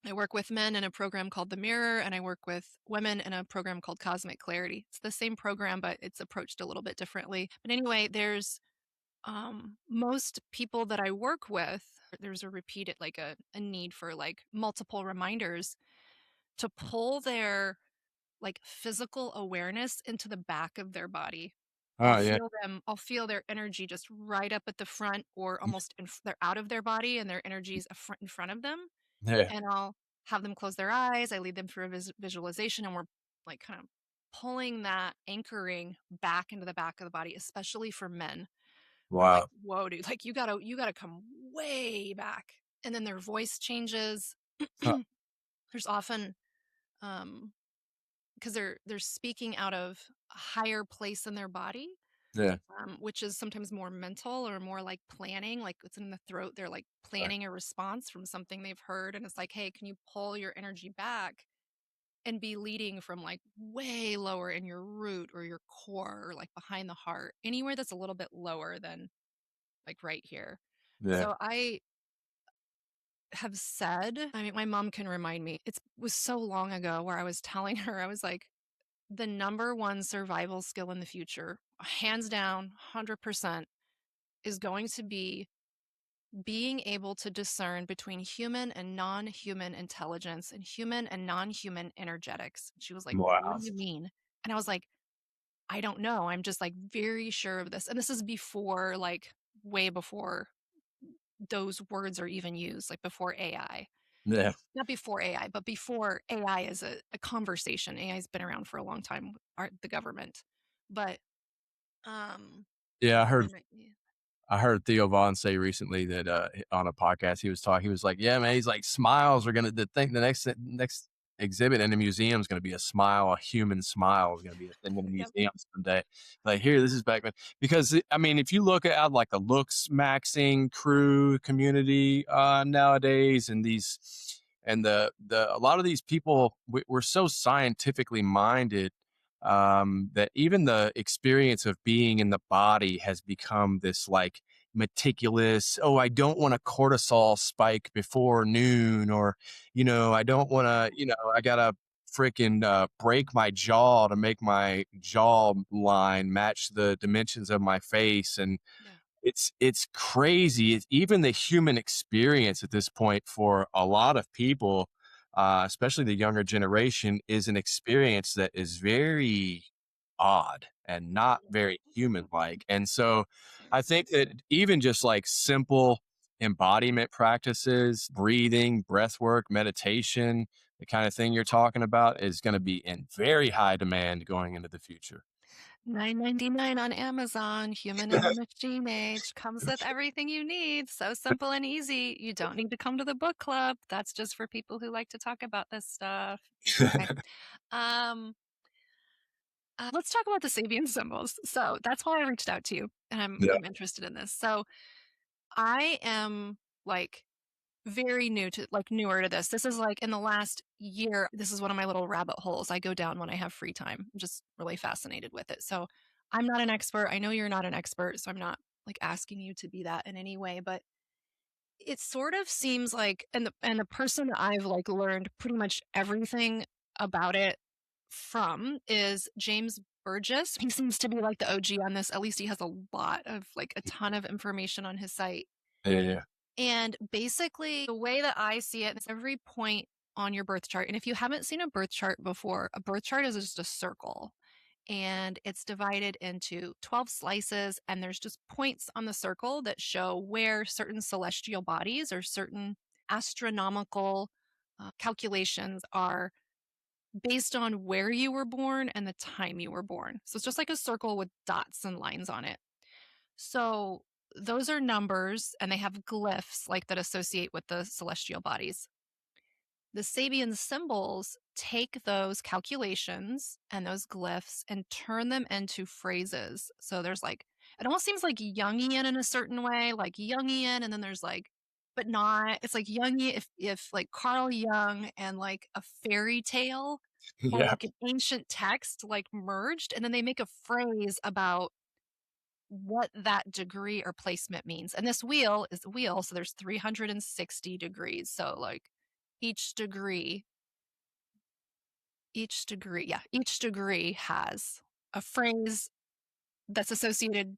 I work with men in a program called The Mirror, and I work with women in a program called Cosmic Clarity. It's the same program, but it's approached a little bit differently. But anyway, there's most people that I work with, there's a repeated, like a need for like multiple reminders to pull their like physical awareness into the back of their body. Oh, yeah. I'll feel their energy just right up at the front or almost they're out of their body and their energy is in front of them. Yeah. And I'll have them close their eyes. I lead them through a visualization, and we're like kind of pulling that anchoring back into the back of the body, especially for men. I'm like, Wow. whoa, dude, like you gotta come way back. And then their voice changes. Huh. There's often because they're speaking out of a higher place in their body, Yeah. which is sometimes more mental or more like planning, like it's in the throat. They're like Right. planning a response from something they've heard. And it's like, hey, can you pull your energy back and be leading from like way lower in your root or your core or like behind the heart, anywhere that's a little bit lower than like right here. Yeah. So I have said, I mean, my mom can remind me, it was so long ago where I was telling her, I was like, the number one survival skill in the future, hands down, 100%, is going to be being able to discern between human and non human intelligence and human and non human energetics. She was like, "What Wow. do you mean?" And I was like, "I don't know. I'm just like very sure of this." And this is before, like, way before those words are even used, like before AI. Yeah. Not before AI, but before AI is a conversation. AI has been around for a long time, the government. But Yeah. what am I? Yeah. I heard Theo Vaughn say recently that on a podcast he was like, yeah, man, he's like, smiles are gonna the next exhibit in the museum is gonna be a smile, a human smile is gonna be a thing in the Yep. museum someday. Like, here, this is back then, because I mean, if you look at like the looks maxing crew community nowadays, and the a lot of these people, we're so scientifically minded, that even the experience of being in the body has become this like meticulous. Oh, I don't want a cortisol spike before noon, or, I don't want to, I gotta freaking break my jaw to make my jaw line match the dimensions of my face. And Yeah. It's crazy. It's even the human experience at this point for a lot of people, especially the younger generation, is an experience that is very odd and not very human-like. And so I think that even just like simple embodiment practices, breathing, breath work, meditation, the kind of thing you're talking about is going to be in very high demand going into the future. 9.99 on Amazon. Human and Machine Age comes with everything you need. So simple and easy. You don't need to come to the book club. That's just for people who like to talk about this stuff. Okay. Um, let's talk about the Sabian symbols. So that's why I reached out to you, and Yeah. I'm interested in this. So I am like very newer to this. This is like in the last year. This is one of my little rabbit holes I go down when I have free time. I'm just really fascinated with it. So I'm not an expert. I know you're not an expert, so I'm not like asking you to be that in any way, but it sort of seems like, and the person I've like learned pretty much everything about it from is James Burgess. He seems to be like the OG on this. At least he has a lot of like a ton of information on his site. Yeah, yeah. And basically, the way that I see it is every point on your birth chart. And if you haven't seen a birth chart before, a birth chart is just a circle and it's divided into 12 slices. And there's just points on the circle that show where certain celestial bodies or certain astronomical calculations are based on where you were born and the time you were born. So it's just like a circle with dots and lines on it. So those are numbers and they have glyphs like that associate with the celestial bodies. The Sabian symbols take those calculations and those glyphs and turn them into phrases. So there's like, it almost seems like Jungian in a certain way, like Jungian, and then there's like, but not. It's like Jungian if like Carl Jung and like a fairy tale or Yeah. like an ancient text like merged, and then they make a phrase about what that degree or placement means. And this wheel is a wheel, so there's 360 degrees. So like each degree, each degree has a phrase that's associated.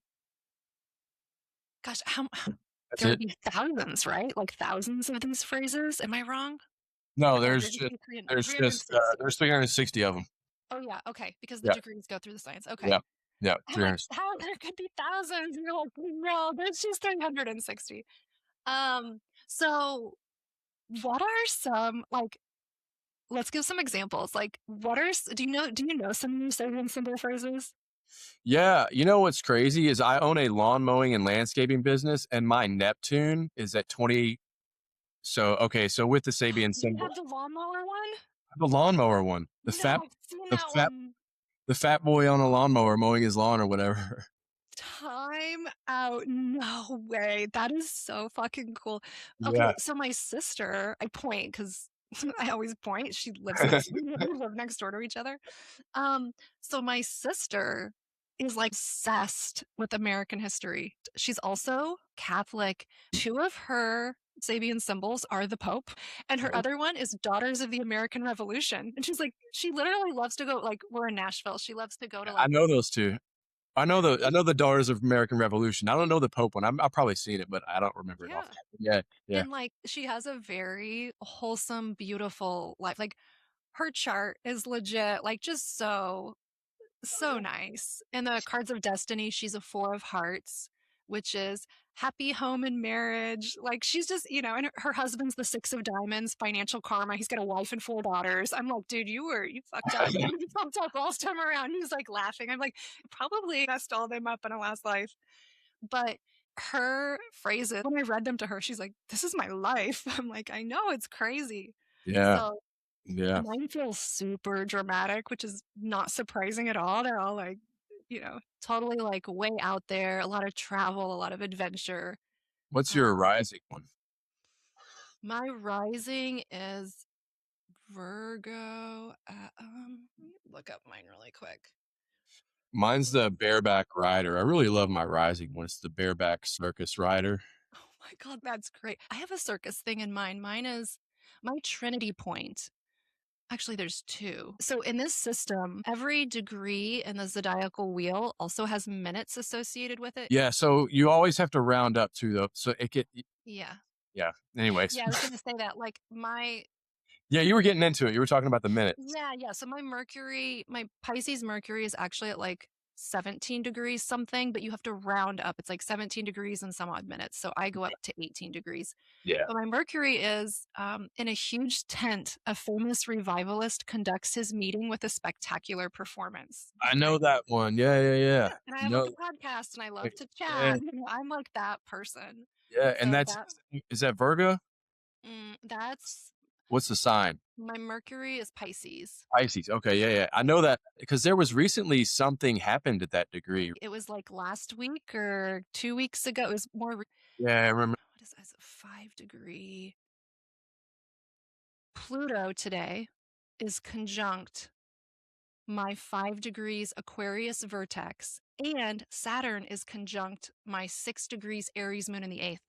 Gosh, how That's there would it. be thousands, right? Like thousands of these phrases. Am I wrong? No, No, there's just there's just 360. there's 360 of them. Oh yeah, okay, because the Yeah, degrees go through the science. Okay. yeah, yeah. I'm like, 300. how there could be thousands? And you're like, no, there's just 360. Um, so what are some like let's give some examples. Like do you know some new Sabian symbol phrases? Yeah, you know what's crazy is I own a lawn mowing and landscaping business, and my Neptune is at 20. So okay, so with the Sabian You symbol, have the lawnmower one? the lawnmower one, No, I've seen the that fat, one. the fat boy on a lawnmower mowing his lawn or whatever. Time out. No way. That is so fucking cool. Okay, Yeah. so my sister, I point because I always point. She lives next we live next door to each other. So my sister is like obsessed with American history. She's also Catholic. Two of her Sabian symbols are the Pope, and her other one is Daughters of the American Revolution. And she's like, she literally loves to go, like, we're in Nashville. She loves to go to I like, know those two. I know the Daughters of American Revolution. I don't know the Pope one. I've probably seen it, but I don't remember it yeah. off. Yeah, yeah. And like she has a very wholesome, beautiful life. Like her chart is legit, like just so nice. In the cards of destiny, she's a four of hearts, which is happy home and marriage. Like she's just, and her husband's the six of diamonds, financial karma. He's got a wife and four daughters. I'm like, dude, you fucked up. You fucked up last time around. He's like laughing. I'm like, probably messed all them up in a last life. But her phrases, when I read them to her, she's like, this is my life. I'm like, I know, it's crazy. Yeah, So yeah. mine feels super dramatic, which is not surprising at all. They're all like, totally like way out there, a lot of travel, a lot of adventure. What's your Um, rising one? my rising is Virgo. Let me look up mine really quick. Mine's the bareback rider. I really love my rising one. It's the bareback circus rider. Oh my God, that's great. I have a circus thing in mind. Mine is my Trinity point Actually, there's 2. So in this system, every degree in the zodiacal wheel also has minutes associated with it. Yeah, so you always have to round up to though. So it get Yeah. yeah. Anyways. Yeah, I was gonna say that, like, my Yeah, you were getting into it. You were talking about the minutes. yeah, so my Pisces Mercury is actually at, like, 17 degrees something, but you have to round up. It's, like, 17 degrees and some odd minutes, so I go up to 18 degrees. Yeah. But my Mercury is, in a huge tent. A famous revivalist conducts his meeting with a spectacular performance. I know that one. Yeah, yeah, yeah. Yeah, and I have a No. podcast, and I love to Yeah, chat. I'm like that person. yeah, and So that's is that Virgo? that's What's the sign? my Mercury is Pisces. Pisces. Okay, yeah, yeah. I know that because there was recently something happened at that degree. It was, like, last week or 2 weeks ago. It was more Yeah, I remember. what is as a 5-degree Pluto today is conjunct my 5 degrees Aquarius vertex, and Saturn is conjunct my 6 degrees Aries moon in the 8th.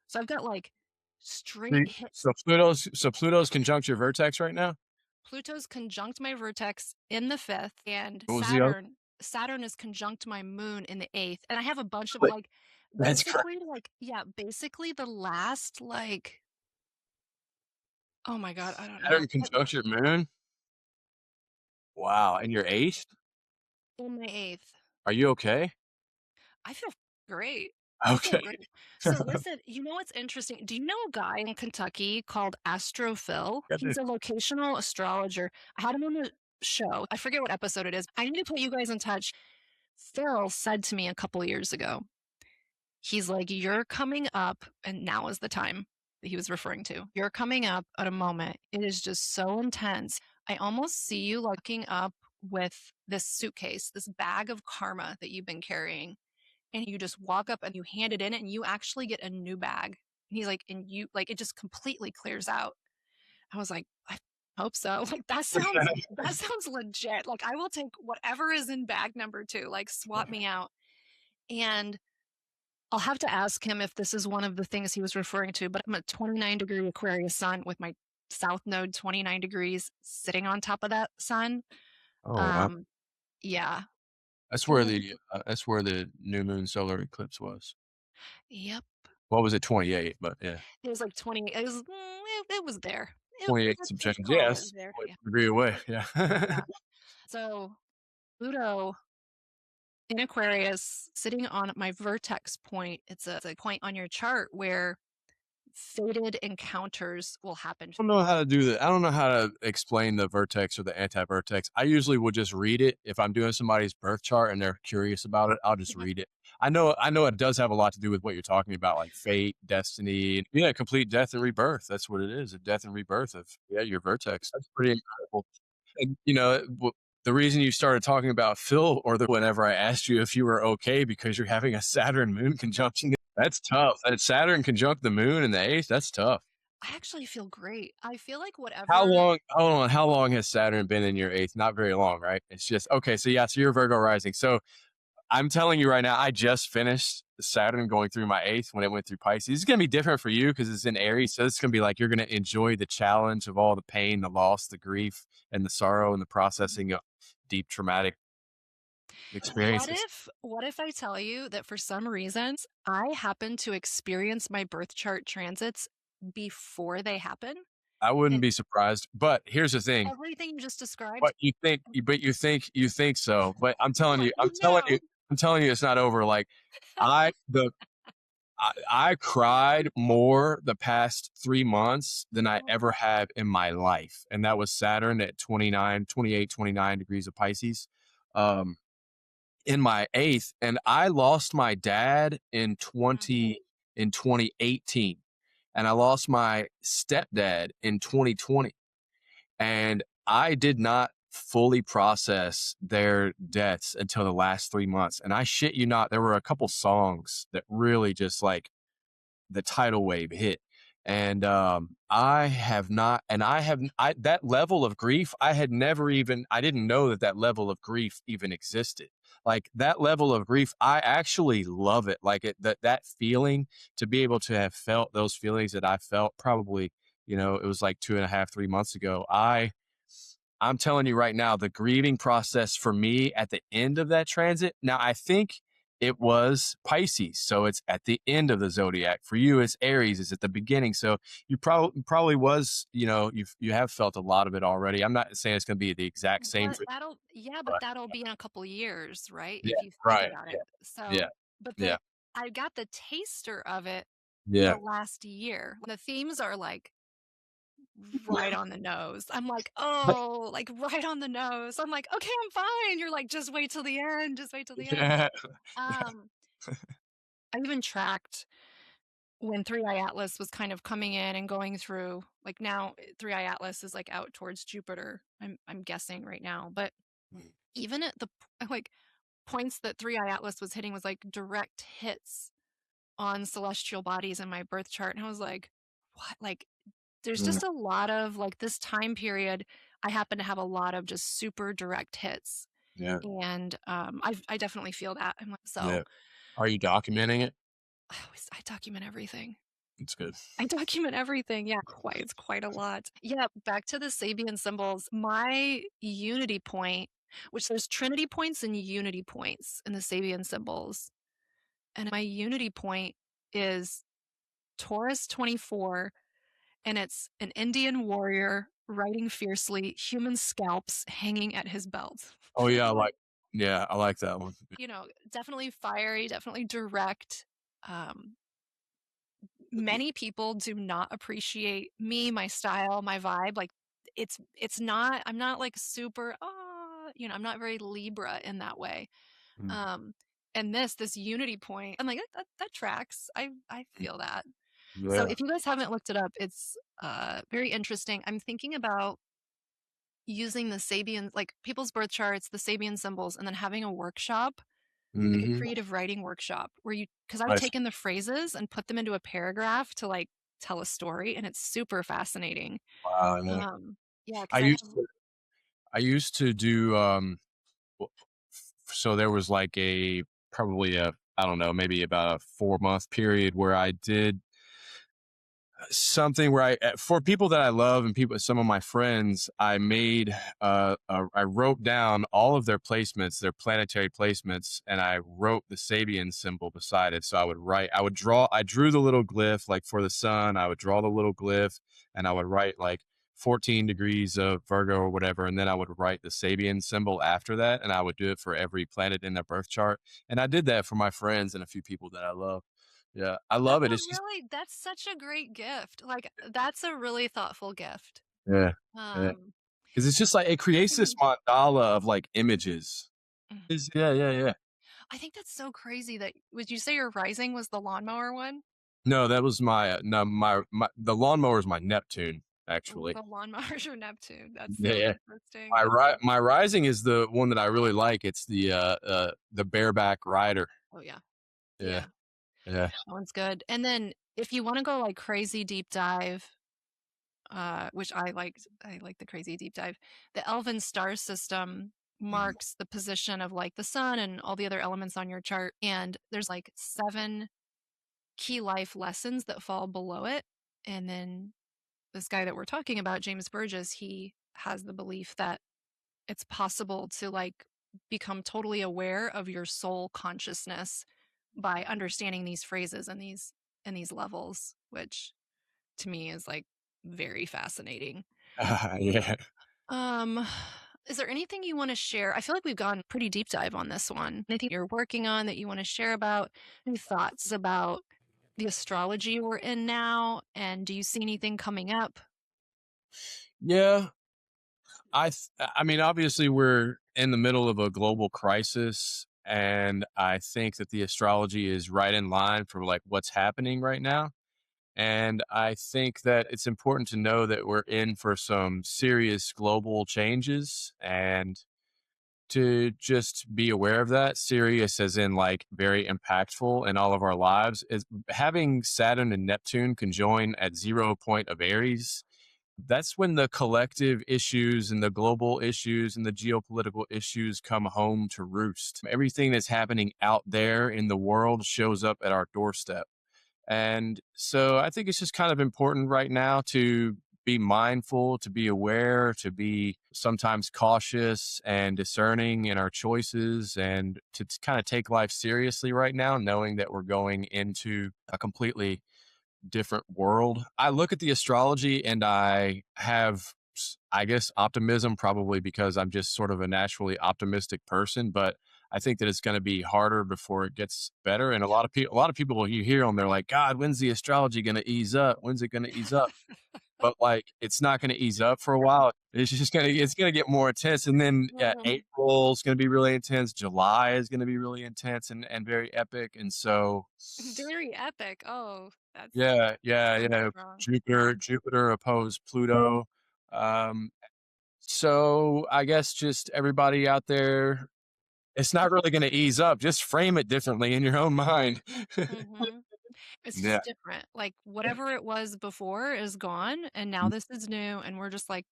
So I've got, like, straight hits. So Pluto's conjunct your vertex right now? Pluto's conjunct my vertex in the 5th, and What was the other? Saturn is conjunct my moon in the 8th, and I have a bunch of, Like, like, that's crazy. basically the last, like, oh my god, I don't know, Saturn conjunct your moon? Wow, and your eighth? in my 8th. Are you okay? I feel great. I feel Okay. great. So listen, you know what's interesting? Do you know a guy in Kentucky called Astrophil? Got He's this. a locational astrologer. I had him on the show. I forget what episode it is. I need to put you guys in touch. Phil said to me a couple years ago, he's like, "You're coming up," and now is the time that he was referring to. "You're coming up at a moment. It is just so intense. I almost see you looking up with this suitcase, this bag of karma that you've been carrying, and you just walk up and you hand it in and you actually get a new bag." And he's like, and you like it just completely clears out. I was like, I hope so. Like that sounds legit. Like I will take whatever is in bag number 2, like swap me out. And I'll have to ask him if this is one of the things he was referring to, but I'm a 29-degree Aquarius sun with my south node 29 degrees sitting on top of that sun. Oh, wow. Um, yeah. That's where the new moon solar eclipse was. Yep. What was it? 28, but yeah. It was like 20. It was there. 28 Let's some just change. call it Yes. there. Yeah. Degree away. Yeah. Yeah. So Pluto in Aquarius sitting on my vertex point. It's a point on your chart where fated encounters will happen. Don't know how to do that. I don't know how to explain the vertex or the anti-vertex. I usually would just read it. If I'm doing somebody's birth chart and they're curious about it, I'll just Mhm. read it. I know it does have a lot to do with what you're talking about, like fate, destiny. Yeah, complete death and rebirth. That's what it is. A death and rebirth of your vertex. That's pretty incredible. And the reason you started talking about Phil whenever I asked you if you were okay because you're having a Saturn moon conjunction. That's tough. And Saturn conjunct the moon in the eighth. That's tough. I actually feel great. I feel like whatever. How long? Hold on. How long has Saturn been in your eighth? Not very long, right? It's just okay. So yeah. So you're Virgo rising. So I'm telling you right now, I just finished Saturn going through my eighth when it went through Pisces. It's gonna be different for you because it's in Aries. So it's gonna be like you're gonna enjoy the challenge of all the pain, the loss, the grief, and the sorrow, and the processing of deep traumatic experiences. What if I tell you that for some reasons I happen to experience my birth chart transits before they happen? I wouldn't And be surprised. But here's the thing. everything you just described, But you think so. But I'm telling you, no. I'm telling you, it's not over. Like I the I cried more the past 3 months than I ever have in my life. And that was Saturn at 28, 29 degrees of Pisces. In my eighth. And I lost my dad in 2018. And I lost my stepdad in 2020. And I did not fully process their deaths until the last 3 months. And I shit you not, there were a couple songs that really just like the tidal wave hit. And I have not, and that level of grief, I didn't know that level of grief even existed. Like that level of grief, I actually love it. Like that feeling to be able to have felt those feelings that I felt probably, it was like 2.5, 3 months ago. I'm telling you right now, the grieving process for me at the end of that transit. Now, I think it was Pisces, so it's at the end of the zodiac. For you, it's Aries, it's at the beginning. So you probably was, you have felt a lot of it already. I'm not saying it's going to be the exact same But for you, but but that'll be in a couple years, right? yeah, If you think right, about yeah, it. yeah, So, but yeah, I got the taster of it the yeah, last year. The themes are like right on the nose. I'm like, oh, like right on the nose. I'm like, okay, I'm fine. You're like, just wait till the end. Just wait till the end. yeah, Um, I even tracked when Three Eye Atlas was kind of coming in and going through. Like now, Three Eye Atlas is like out towards Jupiter. I'm guessing right now, but even at the like points that Three Eye Atlas was hitting was like direct hits on celestial bodies in my birth chart, and I was like, what? Like there's mm, just a lot of like this time period. I happen to have a lot of just super direct hits, yeah, and I definitely feel that. I'm like, so yeah. Are you documenting it? I document everything. It's good. I document everything. Yeah, it's quite a lot. Yeah, back to the Sabian symbols. My unity point, which there's Trinity points and unity points in the Sabian symbols. And my unity point is Taurus 24, and it's an Indian warrior riding fiercely, human scalps hanging at his belt. Oh yeah, I'm like, I like that one. definitely fiery, definitely direct. Um, Many people do not appreciate me, my style, my vibe. Like it's not, I'm not like super, I'm not very Libra in that way. Mm, Um, and this unity point, I'm like, that tracks. I feel that. So yeah. if you guys haven't looked it up, it's very interesting. I'm thinking about using the Sabian, like people's birth charts, the Sabian symbols, and then having a workshop, like a Hmm. creative writing workshop where because I've Nice. taken the phrases and put them into a paragraph to like tell a story, and it's super fascinating. Wow. Yeah. Yeah, I because I have, used to I used to do w- so there was like probably I don't know, maybe about a 4 month period where I did something where for people that I love and some of my friends, I made I wrote down all of their placements, their planetary placements, and I wrote the Sabian symbol beside it. So I drew the little glyph like for the sun. I would draw the little glyph, and I would write like 14 degrees of Virgo or whatever, and then I would write the Sabian symbol after that, and I would do it for every planet in their birth chart. And I did that for my friends and a few people that I love. Yeah, I love it. It's just that's such a great gift. Like that's a really thoughtful gift. yeah. Yeah. Um, 'Cause it's just like it creates this mandala of like images. mm. Yeah, yeah, yeah. I think that's so crazy that would you say your rising was the lawnmower one? No, that was my no, the lawnmower is my Neptune, Oh, actually. the lawnmower's your Neptune. That's Yeah, so yeah. interesting. That's My rising is the one that I really like. It's the bareback rider. oh yeah. Yeah, Yeah. yeah. That one's good. And then if you want to go like crazy deep dive, which I like the crazy deep dive. The Elven star system Mhm. marks the position of like the sun and all the other elements on your chart. And there's like 7 key life lessons that fall below it. And then this guy that we're talking about, James Burgess, he has the belief that it's possible to like become totally aware of your soul consciousness by understanding these phrases and these levels, which to me is like very fascinating. Yeah. Um, is there anything you want to share? I feel like we've gone pretty deep dive on this one. Anything you're working on that you want to share about? Any thoughts about the astrology we're in now? And do you see anything coming up? Yeah. I mean, obviously we're in the middle of a global crisis, and I think that the astrology is right in line for like what's happening right now. And I think that it's important to know that we're in for some serious global changes and to just be aware of that. Serious as in like very impactful in all of our lives. Is having Saturn and Neptune conjoin at 0 point of Aries. That's when the collective issues and the global issues and the geopolitical issues come home to roost. Everything that's happening out there in the world shows up at our doorstep. And so I think it's just kind of important right now to be mindful, to be aware, to be sometimes cautious and discerning in our choices, and to kind of take life seriously right now, knowing that we're going into a completely different world. I look at the astrology and I have, I guess, optimism, probably because I'm just sort of a naturally optimistic person, but I think that it's going to be harder before it gets better. And a lot of people, you hear them, they're like, God, when's the astrology going to ease up? When's it going to ease up? But like, it's not going to ease up for a while. It's going to get more intense. And then April is going to be really intense. July is going to be really intense and very epic. And so, Very epic. Oh, that's yeah. strong. Jupiter opposed Pluto. So I guess just everybody out there, it's not really going to ease up. Just frame it differently in your own mind. Mhm. It's Yeah. just different. Like, whatever it was before is gone, and now this is new, and we're just like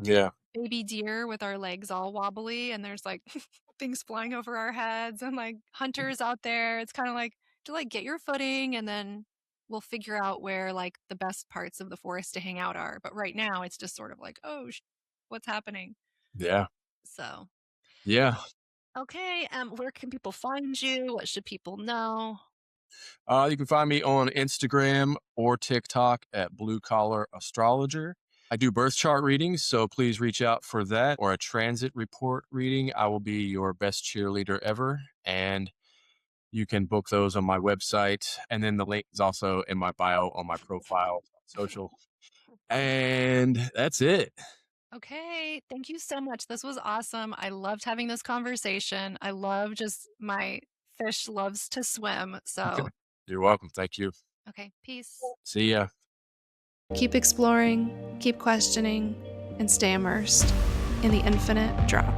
Yeah. baby deer with our legs all wobbly, and there's, like, things flying over our heads and, like, hunters out there. It's kinda like, to, like, get your footing, and then we'll figure out where, like, the best parts of the forest to hang out are. But right now, it's just sort of like, "Oh, what's happening?" Yeah. So, Yeah. okay, where can people find you? What should people know? You can find me on Instagram or TikTok at Blue Collar Astrologer. I do birth chart readings, so please reach out for that, or a transit report reading. I will be your best cheerleader ever. And you can book those on my website. And then the link is also in my bio on my profile, social. And that's it. Okay, thank you so much. This was awesome. I loved having this conversation. I love just my fish loves to swim. So, You're welcome. Thank you. okay, peace. See ya. Keep exploring, keep questioning, and stay immersed in the infinite drop.